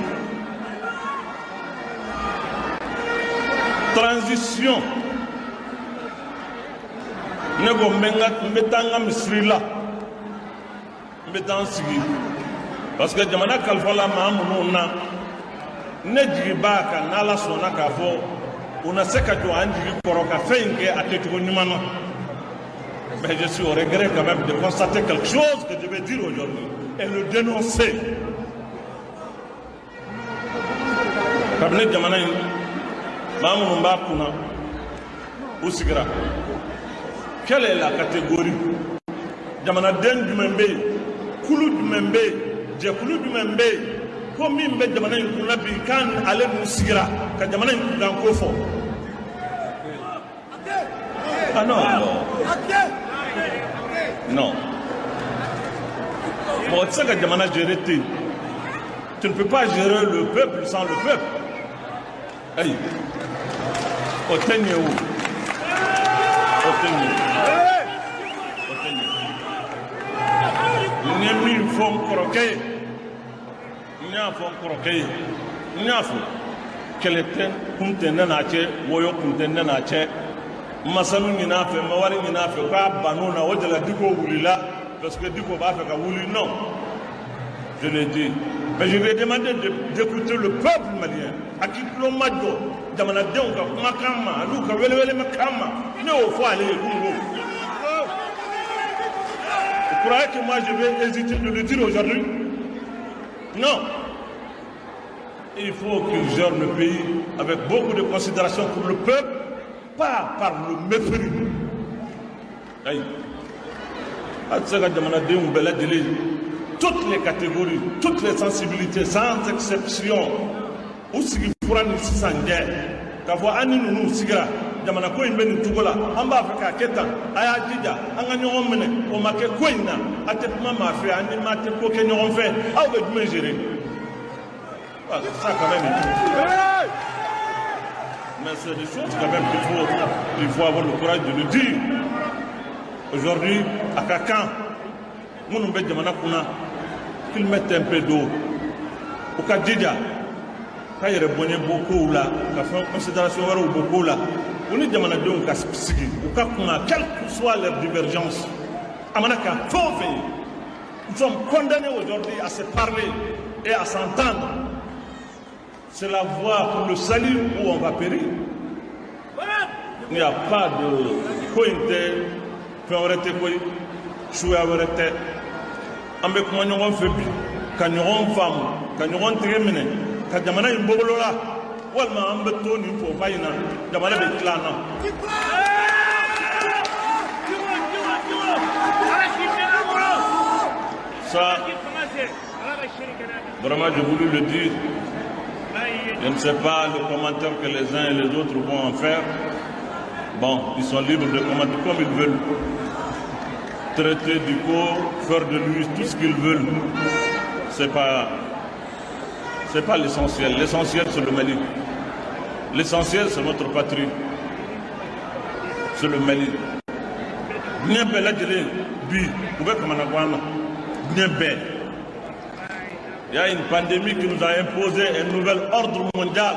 transition ne ko n bɛ taa n ka misiri la n bɛ taa n sigi parce que jamana kalifala maa minnu na ne jigi b'a kan n'Ala sɔnna k'a fɔ u na se ka jɔ an jigi kɔrɔ ka fɛn in kɛ a kɛcogo ɲuman na mais je suis au regret quand même de constater quelque chose que je vais dire aujourd'hui et le dénoncer kabini jamana in maa minnu b'a kunna u sigira quelle est la catégorie jamanaden jumɛn bɛ yen kulu jumɛn bɛ yen jɛkulu jumɛn bɛ yen ko min bɛ jamana in kunna bi kan ale n'u sigira ka jamana in kunkan ko fɔ ah non non mɔgɔ tɛ se ka jamana gérer ten tu ne peux pas gérer le peuple sans le peuple ayi o tɛ ɲɛ o o tɛ ɲɛ o tɛ ɲɛ n ye min fɔ n kɔrɔkɛ ye n y'a fɔ n kɔrɔkɛ ye n y'a fɔ kɛlɛ tɛ kun tɛ ne n'a cɛ wɔyɔ kun tɛ ne n'a cɛ masanu ɲin'a fɛ ma wari ɲin'a fɛ k'a ban'o na o de la Diko wulila parce que Diko b'a fɛ ka wuli non je l'ai dit Mais je lui ai demandé d'écouter le peuple malien. À qui l'on m'a dit, jamana denw ka kumakan ma, olu ka welewelekan ma, ne y'o fɔ ale ye kunungo. Vous croyez que moi je vais hésiter de le dire aujourd'hui? Non. Il faut qu'ils gèrent le pays avec beaucoup de considération pour le peuple, pas par le mépris. Aïe. Toutes les catégories, toutes les sensibilités, sans exception, où sigi fura ni sisan jɛ k'a fɔ an ni ninnu sigira jamana ko in bɛ nin cogo la an b'a fɛ k'a kɛ tan a y'a jija an ka ɲɔgɔn minɛ o ma kɛ ko in na a tɛ kuma maa fɛ ani maa tɛ ko kɛ ɲɔgɔn fɛ aw bɛ jumɛn gérer ça quand même mais c'est des choses quand même qu'il faut avoir le courage de le dire aujourd'hui à ka kan minnu bɛ jamana kunna qu'ils mettent un peu d'eau u ka jija ka yɛrɛ bɔnɛ bɔ kow la ka fɛn considération wɛrɛw bɔ kow la u ni jamanadenw ka sigi u ka kunna quelle que soit leur divergence a mana kɛ fɛn o fɛn ye nous sommes condamnés aujourd'hui à se parler et à s'entendre. C'est la voie pour le salut où on va périr. Il n'y a pas de coïnté, féorité, chouya verité. On peut comment nous fait bi, quand nous on femme, quand nous on termine, quand jamana imbolola, ou alors on peut tourner pour vaina, jamana be clana. Ça, vraiment, je voulais le dire. Je ne sais pas le commentaire que les uns et les autres vont en faire. Bon, ils sont libres de commenter comme ils veulent. Traiter du corps, faire de lui tout ce qu'ils veulent. C'est pas l'essentiel. L'essentiel, c'est le Mali. L'essentiel, c'est notre patrie. C'est le Mali. Bien belle, bi, vous pouvez comme on bien belle. Il y a une pandémie qui nous a imposé un nouvel ordre mondial.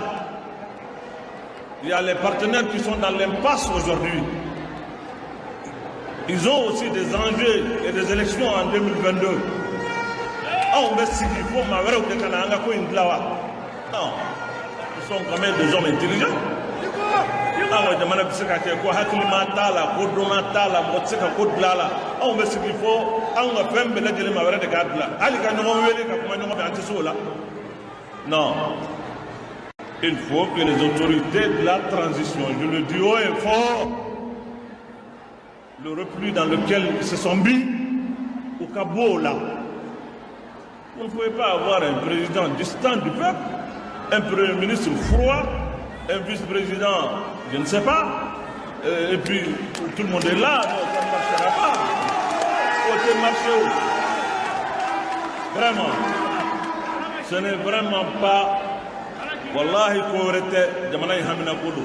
Il y a les partenaires qui sont dans l'impasse aujourd'hui. Ils ont aussi des enjeux et des élections en 2022. On va s'y dire, non, ils sont quand même des hommes intelligents. On va demander si c'est quoi, hakilimatala, kodomatala, motseka kodlala. On va s'y dire, on va faire un bel de ma vraie de gadla. Non. Il faut que les autorités de la transition, je le dis haut et fort, le repli dans lequel ils se sont mis, au Cabo là. Vous ne pouvez pas avoir un président distant du peuple, un premier ministre froid, un vice-président, je ne sais pas, et puis tout le monde est là, non, ça ne marchera pas. Côté marché où? Vraiment, ce n'est vraiment pas. Wallahi, Korete, Jamana Hamina Kodo.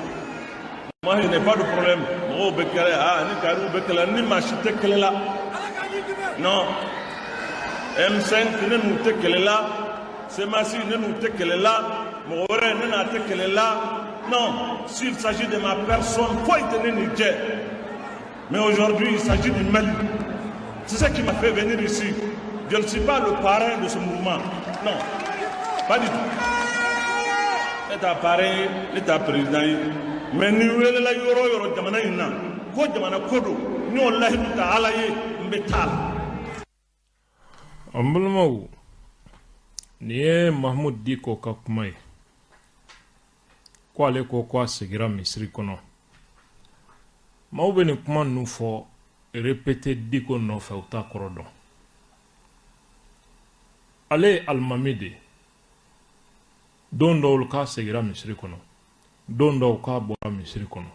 Moi, il n'y a pas de problème. Oh, Bekele, ah, ni Karou Bekele, ni Machite Kelela. Non. M5, ne nous tekelela. Semasi, ne nous tekelela. Moore, ne nous tekelela. Non. S'il s'agit de ma personne, faut y tenir Niger. Mais aujourd'hui, il s'agit du Mali. C'est ça qui m'a fait venir ici. Je ne suis pas le parrain de ce mouvement. Non. Pas du tout. L'État parrain, l'État président. Mais nous, la yoro jamana ina. Ko jamana kodo. Ni wallahi ta'ala ye metal. Ambulmau. Niye Mahmoud Diko Kakmai. Kwa leko kwa sigira Misri kono. Maube ni kuma nufo répéter Diko no fe uta korodon. Ale almamide. Don dɔw ka segira Misiri kɔnɔ, don dɔw ka bɔra Misiri kɔnɔ,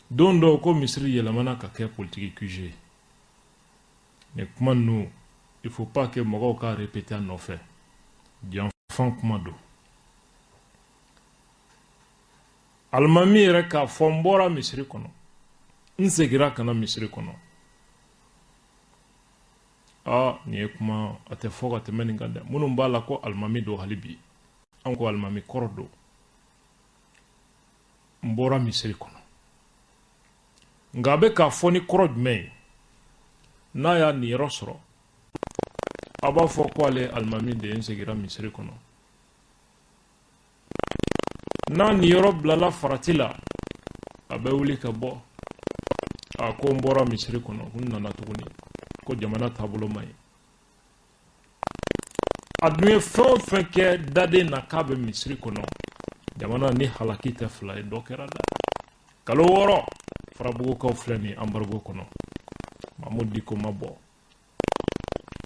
don dɔw ko Misiri yɛlɛmana ka kɛ politique QG. Mais kuma ninnu, il faut pas que mɔgɔw ka répéter a nɔfɛ. Janfan kuma don. Alimami yɛrɛ k'a fɔ n bɔra Misiri kɔnɔ, n segira ka na Misiri kɔnɔ. Ah, ni ye kuma a tɛ fɔ ka tɛmɛ nin kan dɛ. Minnu b'a la ko alimami don hali bi, an ko alimami kɔrɔ don. N bɔra Misiri kɔnɔ. Nka a bɛ k'a fɔ ni kɔrɔ jumɛn ye? N'a y'a niyɔrɔ sɔrɔ, aba fɔ ko ale alimami de ye n segira misiri kɔnɔ n'a ni yɔrɔ bilala farati la a bɛ wuli ka bɔ a ko n bɔra misiri kɔnɔ n nana tuguni ko jamana taabolo man ɲi a dun ye fɛn o fɛn kɛ daden na k'a bɛ misiri kɔnɔ jamana ni halaki tɛ fila ye dɔ kɛra da kalo 6 farabugukaw filɛ nin embargo kɔnɔ Mamadou Diko ma bɔ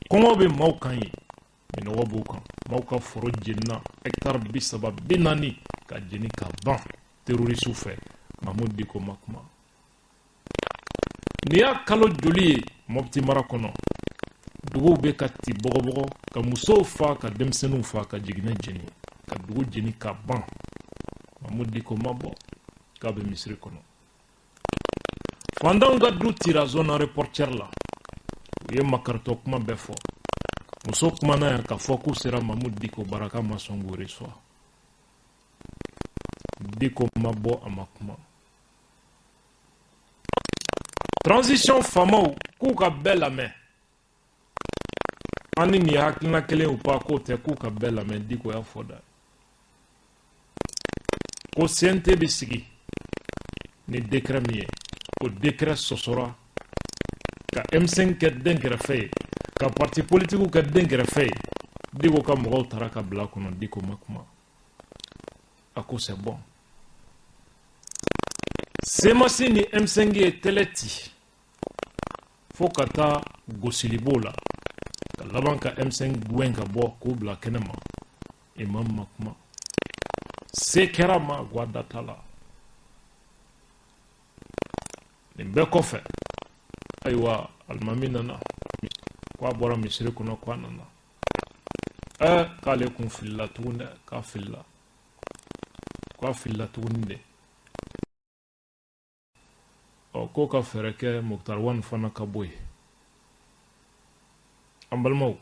kɔngɔ bɛ maaw kan ye minɔgɔ b'u kan maaw ka foro jenina hectare 30-40 ka jeni ka ban terrorisiw fɛ Mamadou Diko ma kuma ni y'a kalo joli ye Mopti mara kɔnɔ duguw bɛ ka ti bɔgɔbɔgɔ ka musow fa ka denmisɛnninw fa ka jiginɛ jeni ka dugu jeni ka ban Mamadou Diko ma bɔ k'a bɛ misiri kɔnɔ fandanw ka du tira zone reporter la u ye makaritɔ kuma bɛɛ fɔ muso kumana yan ka fɔ k'u sera Mamadou Diko baraka ma sɔn k'o reçoit Diko ma bɔ a ma kuma transition faamaw k'u ka bɛɛ lamɛn an ni nin ye hakilina kelen ou pas k'o tɛ k'u ka bɛɛ lamɛn Diko y'a fɔ da ko CNT bɛ sigi ni décret min ye o décret sɔsɔra ka M5 kɛ den kɛrɛfɛ ye ka parti politique kɛ den kɛrɛfɛ ye Diko ka mɔgɔw taara ka bila kɔnɔ Diko ma kuma a ko c'est bon Semasi ni M5 ye tɛlɛ ci fo ka taa gosili b'o la ka laban ka M5 gɛn ka bɔ k'o bila kɛnɛ ma imam ma kuma se kɛra ma gwada t'a la nin bɛɛ kɔfɛ ayiwa alimami nana k'a bɔra misiri kɔnɔ k'a nana k'ale kun filila tuguni dɛ k'a filila tuguni de ko ka fɛrɛ kɛ Muktar Wan fana ka bɔ yen an balimaw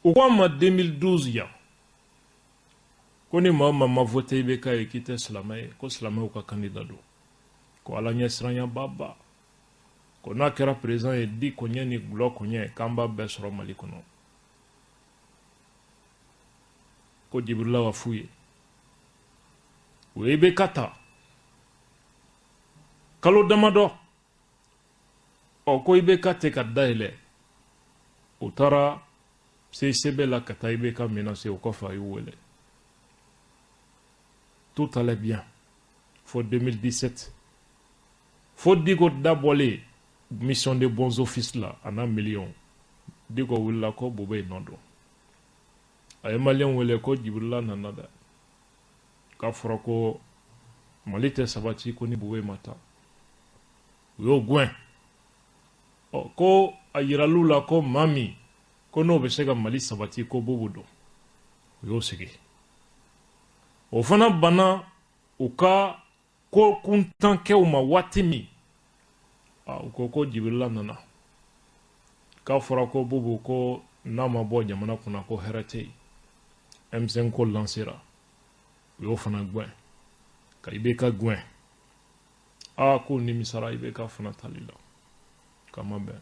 u ko an ma 2012 yan ko ni maa ma voté IBK ye k'i tɛ silamɛ ye ko silamɛw ka candidat don ko ala ɲɛsiranya baba ko n'a kɛra président ye di koɲɛ ni gulɔ koɲɛ k'an b'a bɛɛ sɔrɔ Mali kɔnɔ ko Jibirila wa f'u ye u ye IBK ta kalo damadɔ ko IBK tɛ ka dayɛlɛ u taara CICB la ka taa IBK menacer o kɔfɛ a y'u wele tout allait bien fo 2017 fo Diko dabɔlen mission de bons offices la a n'a million Diko wulila ko Bobo ye nɔ dɔn a ye maliyɛn wele ko Jibirila nana dɛ k'a fɔra ko Mali tɛ sabati ko ni Bobo ma taa u y'o gɛn ko a yiral'u la ko maa min ko n'o bɛ se ka Mali sabati ko Bobo don u y'o sigi o fana banna u ka ko kuntankɛw ma waati min u ko Jibirila nana k'a fɔra ko Bobo ko n'a ma bɔ jamana kunna ko hɛrɛ tɛ yen M5 ko lancera u y'o fana gɛn ka IBK gɛn ko nimisara IBK fana tali la kama bɛn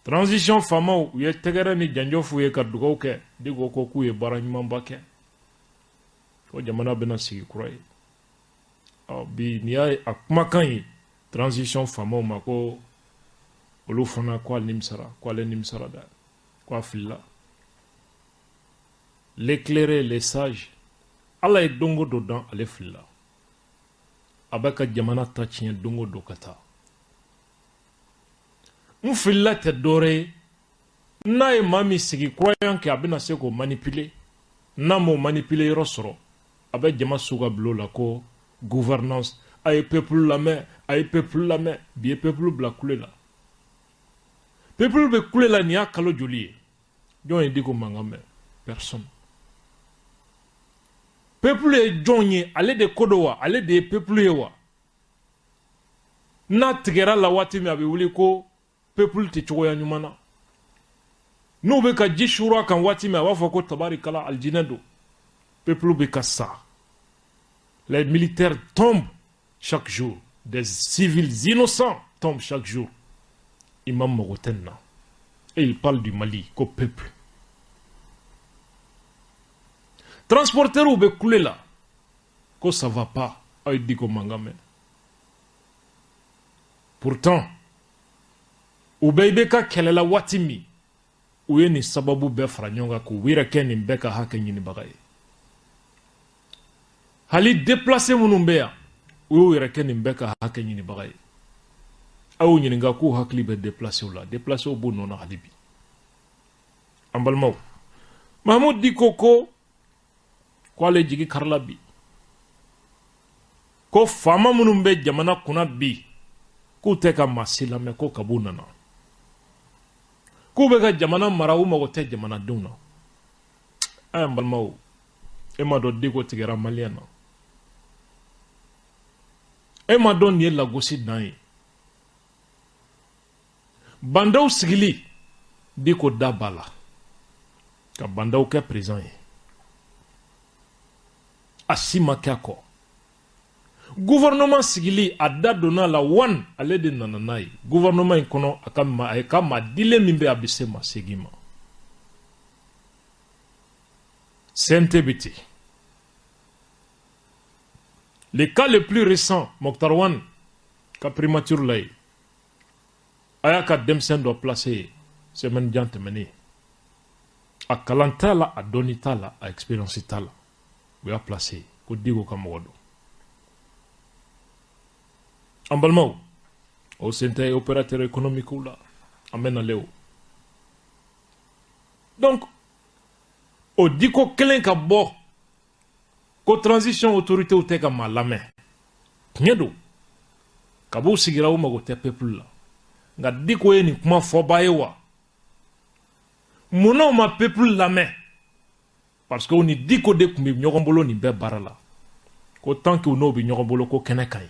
transition faamaw u ye tɛgɛrɛ ni janjɔ f'u ye ka dugawu kɛ Diko ko k'u ye baara ɲumanba kɛ ko jamana bɛna sigi kura ye bi n'i y'a ye a kumakan ye transition faamaw ma ko olu fana ko ale nimisara dɛ ko a filila l'éclairé les sages ala ye don o don dan ale filila a bɛ ka jamana ta tiɲɛ don o don ka taa n filila tɛ dɔwɛrɛ ye n'a ye maa min sigi croyant kɛ a bɛna se k'o manipuler n'a m'o manipuler yɔrɔ sɔrɔ a bɛ jama su ka bilo la ko gouvernance a ye peuple lamɛn bi ye peuple bila kule la peuple bɛ kule la nin y'a kalo joli ye jɔn ye Diko mankan mɛn personne peuple ye jɔn ye ale de ko don wa ale de ye peuple ye wa n'a tigɛra la waati min a bɛ wuli ko peuple tɛ cogoya ɲuman na n'u bɛ ka ji suru a kan waati min a b'a fɔ ko tabarikala alijinɛ don peuple bɛ ka sa les militaires tombent chaque jour des civils innocents tombent chaque jour Imam Mogotenna. Et il parle du Mali, qu'au peuple. Transporteur ou be coulé là, que ça va pas, il dit qu'on mangame. Pourtant, ou be beka kelela watimi, ou ye ni sababu be franyonga ku wira ken beka hake nyini bagaye. Hali déplacé munumbea, ou wira ken beka hake nyini bagaye. Aou nyini nga ku hakli be déplacé ou la, déplacé ou bo nona halibi. Ambalmao. Mahmoud di koko, kwa le jigi karla bi. Ko fama munumbe jamana kuna bi. Ku teka masila me ko kabuna na. Ku beka jamana marawu magote jamana duna. Ambalmao. Ema do digo tigera maliana. Ema do nye lagosi danyi. Bandaw sigili diko dabala. Ka bandaw ke présent ye. Asima kako. Gouvernement sigili a da donna la wan ale de nananayi. Gouvernement kono aka ma dile mimbe abise ma segima. CNTBT. Le cas le plus récent, Mokhtar Wan, ka primature lay. Aya ka demsen doit placer semaine jantemene. A kalanta la, a donita la, a expérience la. Vous a placé. Ko digo kamodo. Ambalmao. Au centre opérateur économique ou là. Amena leo. Donc, au diko kelen ka bo. Ko transition autorité ou te ka malame. Nyedo. Kabo sigira ou mago te peuple la. Nga diko ye ni kuma fobaye wa. Mono ma peuple la main. Parce que on y dit que dès que nous avons ni be barala. Autant que nous avons ko kenekai.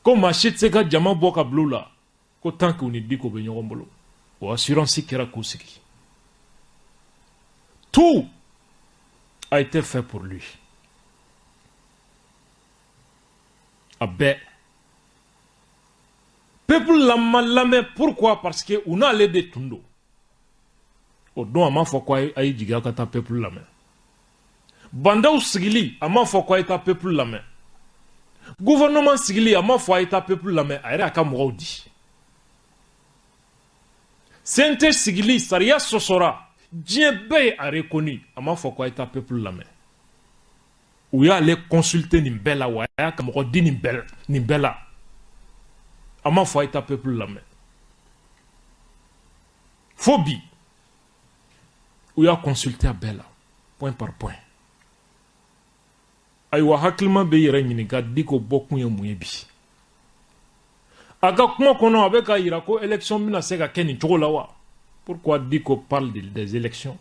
Comme machite seka jama boka blue là. Autant que on y dit que nous avons ou assurance kera kusiki. Tout a été fait pour lui. Abe. Peuple la malame pourquoi? Parce que on a les de tundo. Don ama fokwa ay jiga ka ta peuple la main. Bandaw sigili ama fokwa ta peuple la main. Gouvernement sigili ama fokwa ta peuple la main. Ayra ka mo di. Sente sigili saria sosora. Dien be a reconnu ama fokwa ta peuple la main. Ou ya les consulter ni bella wa ya ka mo di ni bella. Ama fokwa ta peuple la main. Phobie. Ou ya consulter à Bella, point par point. Aywa hakilma be yere nyini ga diko bokun ye muyebi. Aga kuma kono avec a yira ko élection mina seka keni chogo lawa. Pourquoi diko parle des élections?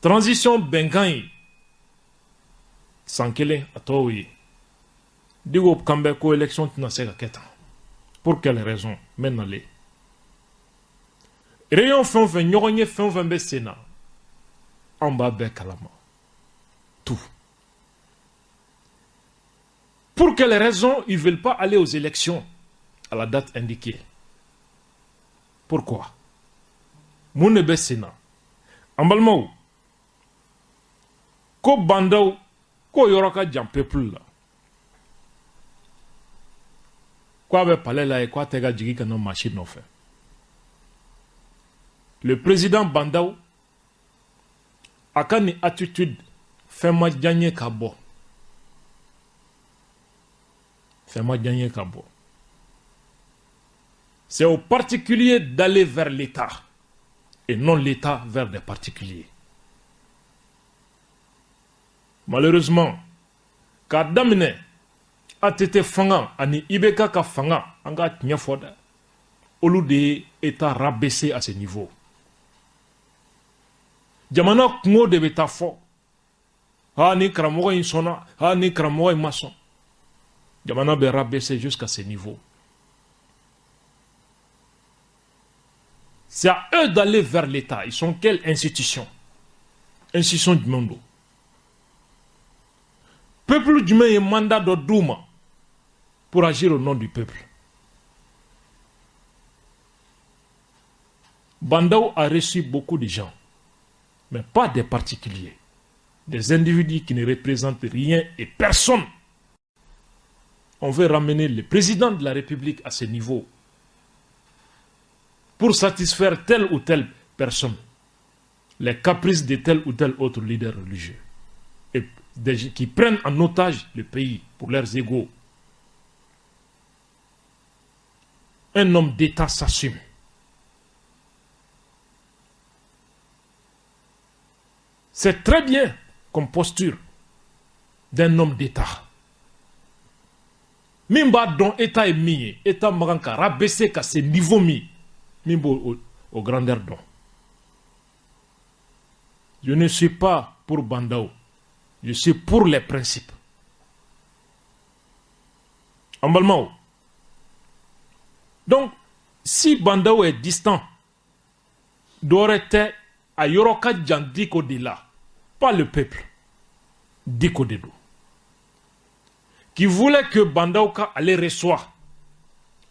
Transition bengan sankele atowi. Diko kambe ko élection tina seka ketan. Pour quelle raison? Menale. Rayon fin nyogonye fin be Sénat. En bas kalama. Tout. Pour quelles raisons ils ne veulent pas aller aux élections à la date indiquée? Pourquoi? Mounebe Sénat. En balmou. Ko bandau. Ko yoraka jam peuple là. Quoi be palais là et quoi tega jigi kanon machine en fait. Le président Bandao a une attitude fais-moi gagner kabo. Fais-moi gagner kabo. C'est aux particuliers d'aller vers l'État et non l'État vers des particuliers. Malheureusement, Kadamine a été fanga ani ibeka ka fanga anga tnyafoda. Olu de État rabaissé à ce niveau. Jamana kungo de beta fo. Ha ni kramogo insona, ha ni kramogo maçon. Jamana be rabaissé jusqu'à ce niveau. C'est à eux d'aller vers l'État. Ils sont quelle institution? Institution du monde. Peuple du monde est mandat de Douma pour agir au nom du peuple. Bandao a reçu beaucoup de gens, mais pas des particuliers, des individus qui ne représentent rien et personne. On veut ramener le président de la République à ce niveau pour satisfaire telle ou telle personne, les caprices de tel ou tel autre leader religieux, et qui prennent en otage le pays pour leurs égaux. Un homme d'État s'assume. C'est très bien comme posture d'un homme d'État. Mimba dont État est mis, État maranka rabaissé qu'à ce niveau mis, mimbo au grandeur don. Je ne suis pas pour Bandao, je suis pour les principes. Ambalmao. Donc, si Bandao est distant, Dorete a Yoroka Djan Diko de là, pas le peuple, Diko de do, qui voulait que Bandaoka allait recevoir.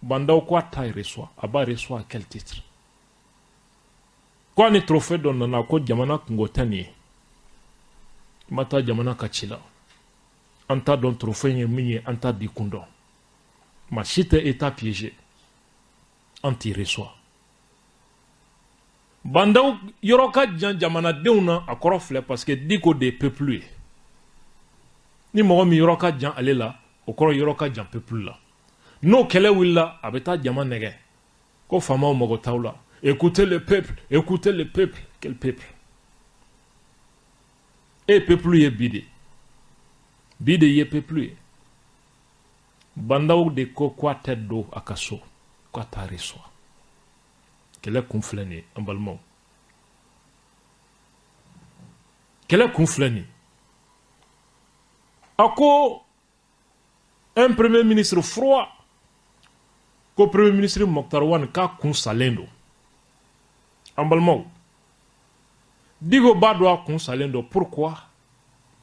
Bandaoka taille reçoit. Aba reçoit à quel titre? Quoi ne trophée don nanako Djamana Kungotani? Mata Djamana Kachila. Anta don trophée n'y anta di kundon. Ma chite état piégé. Anti reçoit. Bandao Yoroka Djamana deuna a korofle parce que diko de peuplé. Ni momi Yoroka Djan allait là, au koro Yoroka Djan peuple là. No kele willa abeta Djaman nege. Ko fama o mogotaula. Écoutez le peuple, écoutez le peuple. Quel peuple? Et peuple y est bide. Bide y est peuple. Bandao de ko kwa tête d'eau à kasso. Quoi tari soit. Quel est conflani en balmont? Quel est conflani? Ako un premier ministre froid, ko premier ministre Mokhtar Wane ka kun salendo. En balmont. Digo badwa kun salendo. Pourquoi?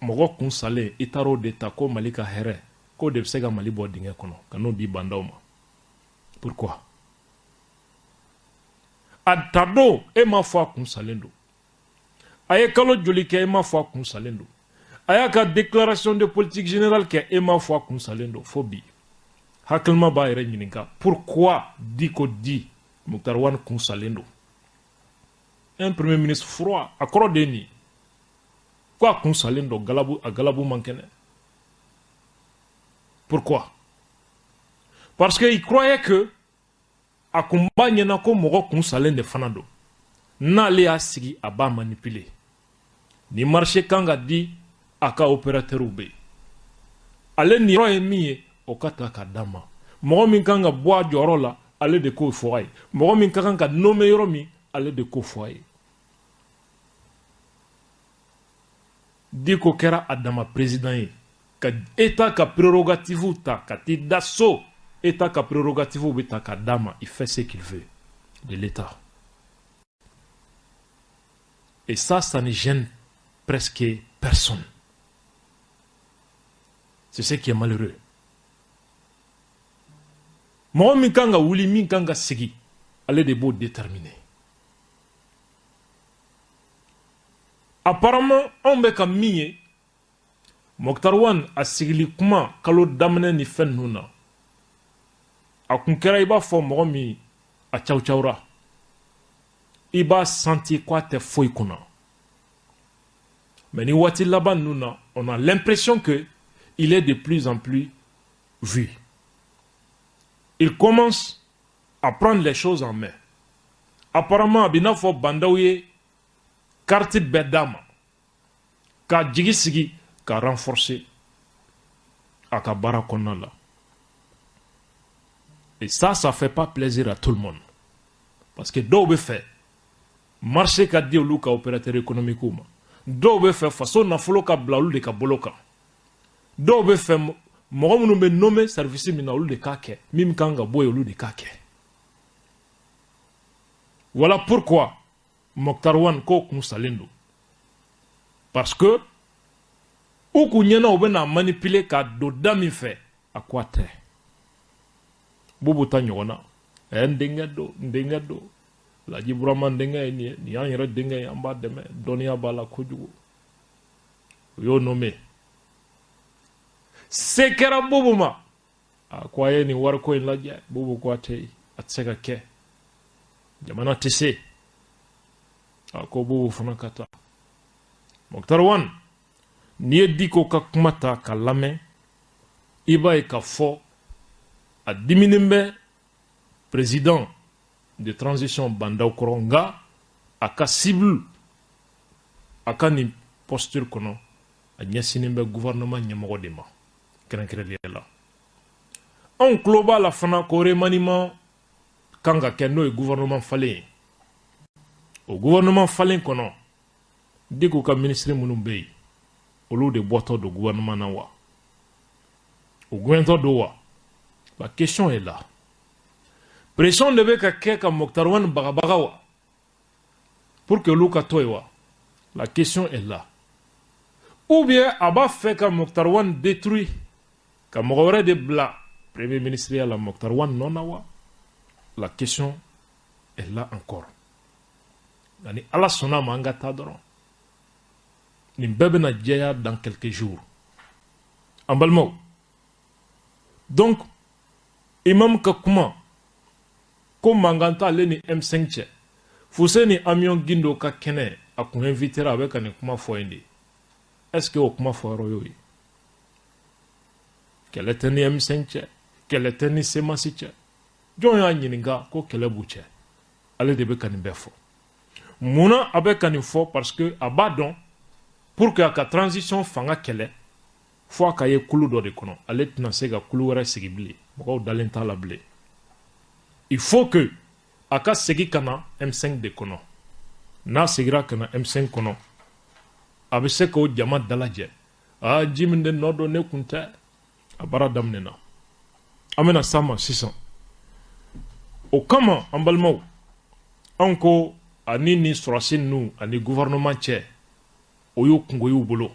Mogo kun salé itaro d'État ko malika here ko de sega malibo dinge kono kano di bandauma. Pourquoi? Adado e ma foi kun salendo. Aye kalo jolike e ma foi kun salendo. Aye ka déclaration de politique générale ke e ma foi kun salendo. Phobie. Hakelma ba ere nyininka. Pourquoi diko di Mokhtar Wane kun salendo? Un premier ministre froid akoro deni. Quoi kun salendo galabu a galabu mankene? Pourquoi? Parce qu'il croyait que a combat nyana ko mogo kun salen de fanado n'ale a sigi a ba manipuler ni marché kanga di aka opérateur ube ale ni ro emi o kata ka dama mogo min kanga boa joro la ale de ko foay mogo min kanga nome yoro mi ale de ko foay di ko kera adama président yi ka état ka prérogative ta ka ti dasso État ka prérogative ou beta kadama, il fait ce qu'il veut de l'État. Et ça ne gêne presque personne. C'est ce qui est malheureux. Moi, minkanga wuli minkanga sigi, allez de beau déterminé. Apparemment, on be ka miye, Mokhtar Wane a sigili kuma kalo damne ni fen nuna. A kunkera iba fo mogomi a chawchawra iba senti quoi te foi kuna mais ni wati laban nuna on a l'impression que il est de plus en plus vu. Il commence à prendre les choses en main. Apparemment abina fo bandaouye carte bedama ka jigisigi ka renforcer aka barakona la. Et ça fait pas plaisir à tout le monde. Parce que d'où fait marché ka di olu ka opérateur économique ou ma. D'où fait façon na folo ka blaulu de ka boloka. D'où fait mogo munu be nommé service mina olu de ka ke. Mim kanga boy olu de ka ke. Voilà pourquoi Mokhtar Wane ko kun salendo. Parce que ou kunyena obena manipuler ka do dami fait à quoi te. Bobo ta nyona ndengedo Laji Burama denkɛ ye nin y'an yɛrɛ denkɛ ye, an b'a dɛmɛ, dɔnniya b'a la kojugu. U y'o nommé. Se kɛra Bubu ma, a ko a ye nin wariko in lajɛ. Bubu ko a tɛ se ka kɛ, jamana tɛ se. A ko Bubu fana ka taa. Mokhtar Wane, n'i ye Diko ka kuma ta ka lamɛn, i b'a ye k'a fɔ a diminen bɛ président de transition Bandaw kɔrɔ, nka a ka cible, a ka nin posture kɔnɔ, a ɲɛsinen bɛ gouvernement ɲɛmɔgɔ de ma, kɛrɛnkɛrɛnnenya la. Anw tulo b'a la fana ko remaniement kan ka kɛ n'o ye gouvernement falen ye. O gouvernement falen kɔnɔ, Diko ka ministre minnu bɛ yen, olu de bɔtɔ don gouvernement na wa? O gouvernement do wa? La question est là. Pression de bɛ ka kɛ ka Mokhtar Wane bagabaga wa? Pour que olu ka to yen wa? La question est là. Ou bien a b'a fɛ ka Mokhtar Wane détruire, ka mɔgɔ wɛrɛ de bila premier ministre ya la Mokhtar Wane nɔ na wa? La question est là encore. Ani Ala sɔnna ma an ka taa dɔrɔn. Nin bɛɛ bɛna jɛya dans quelques jours. An balimaw. Donc, imam ka kuma ko mankan t'ale ni M5 cɛ. Fuse ni Amion Gindo ka kɛnɛ a kun invitera a bɛ ka nin kuma fɔ yen de. Est-ce que o kuma fɔ yɔrɔ y'o ye? Kɛlɛ tɛ ni M5 cɛ, kɛlɛ tɛ ni Semasi cɛ. Jɔn y'a ɲininka ko kɛlɛ b'u cɛ? Ale de bɛ ka nin bɛɛ fɔ. Munna a bɛ ka nin fɔ? Parce que a b'a dɔn pour que a ka transition fanga kɛlɛ, fo a ka ye kulu dɔ de kɔnɔ. Ale tɛna se ka kulu wɛrɛ sigi bilen. Mɔgɔw dalen t'a la bilen. Il faut que a ka segin ka na M5 de kɔnɔ. N'a segira ka na M5 kɔnɔ, a bɛ se k'o jama dalajɛ. Ji min de nɔ don ne kun tɛ. A baara daminɛna. An bɛna s'a ma sisan. O kama an balimaw, anw ko ani ni sɔrɔsi ninnu ani gouvernement cɛ, o y'u kungo y'u bolo.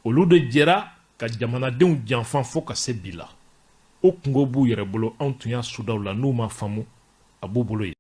Olu de jɛra ka jamanadenw janfa fo ka se bi la. O kungo b'u yɛrɛ bolo, anw tun y'a sudaw la n'u ma faamu, a b'u bolo yen.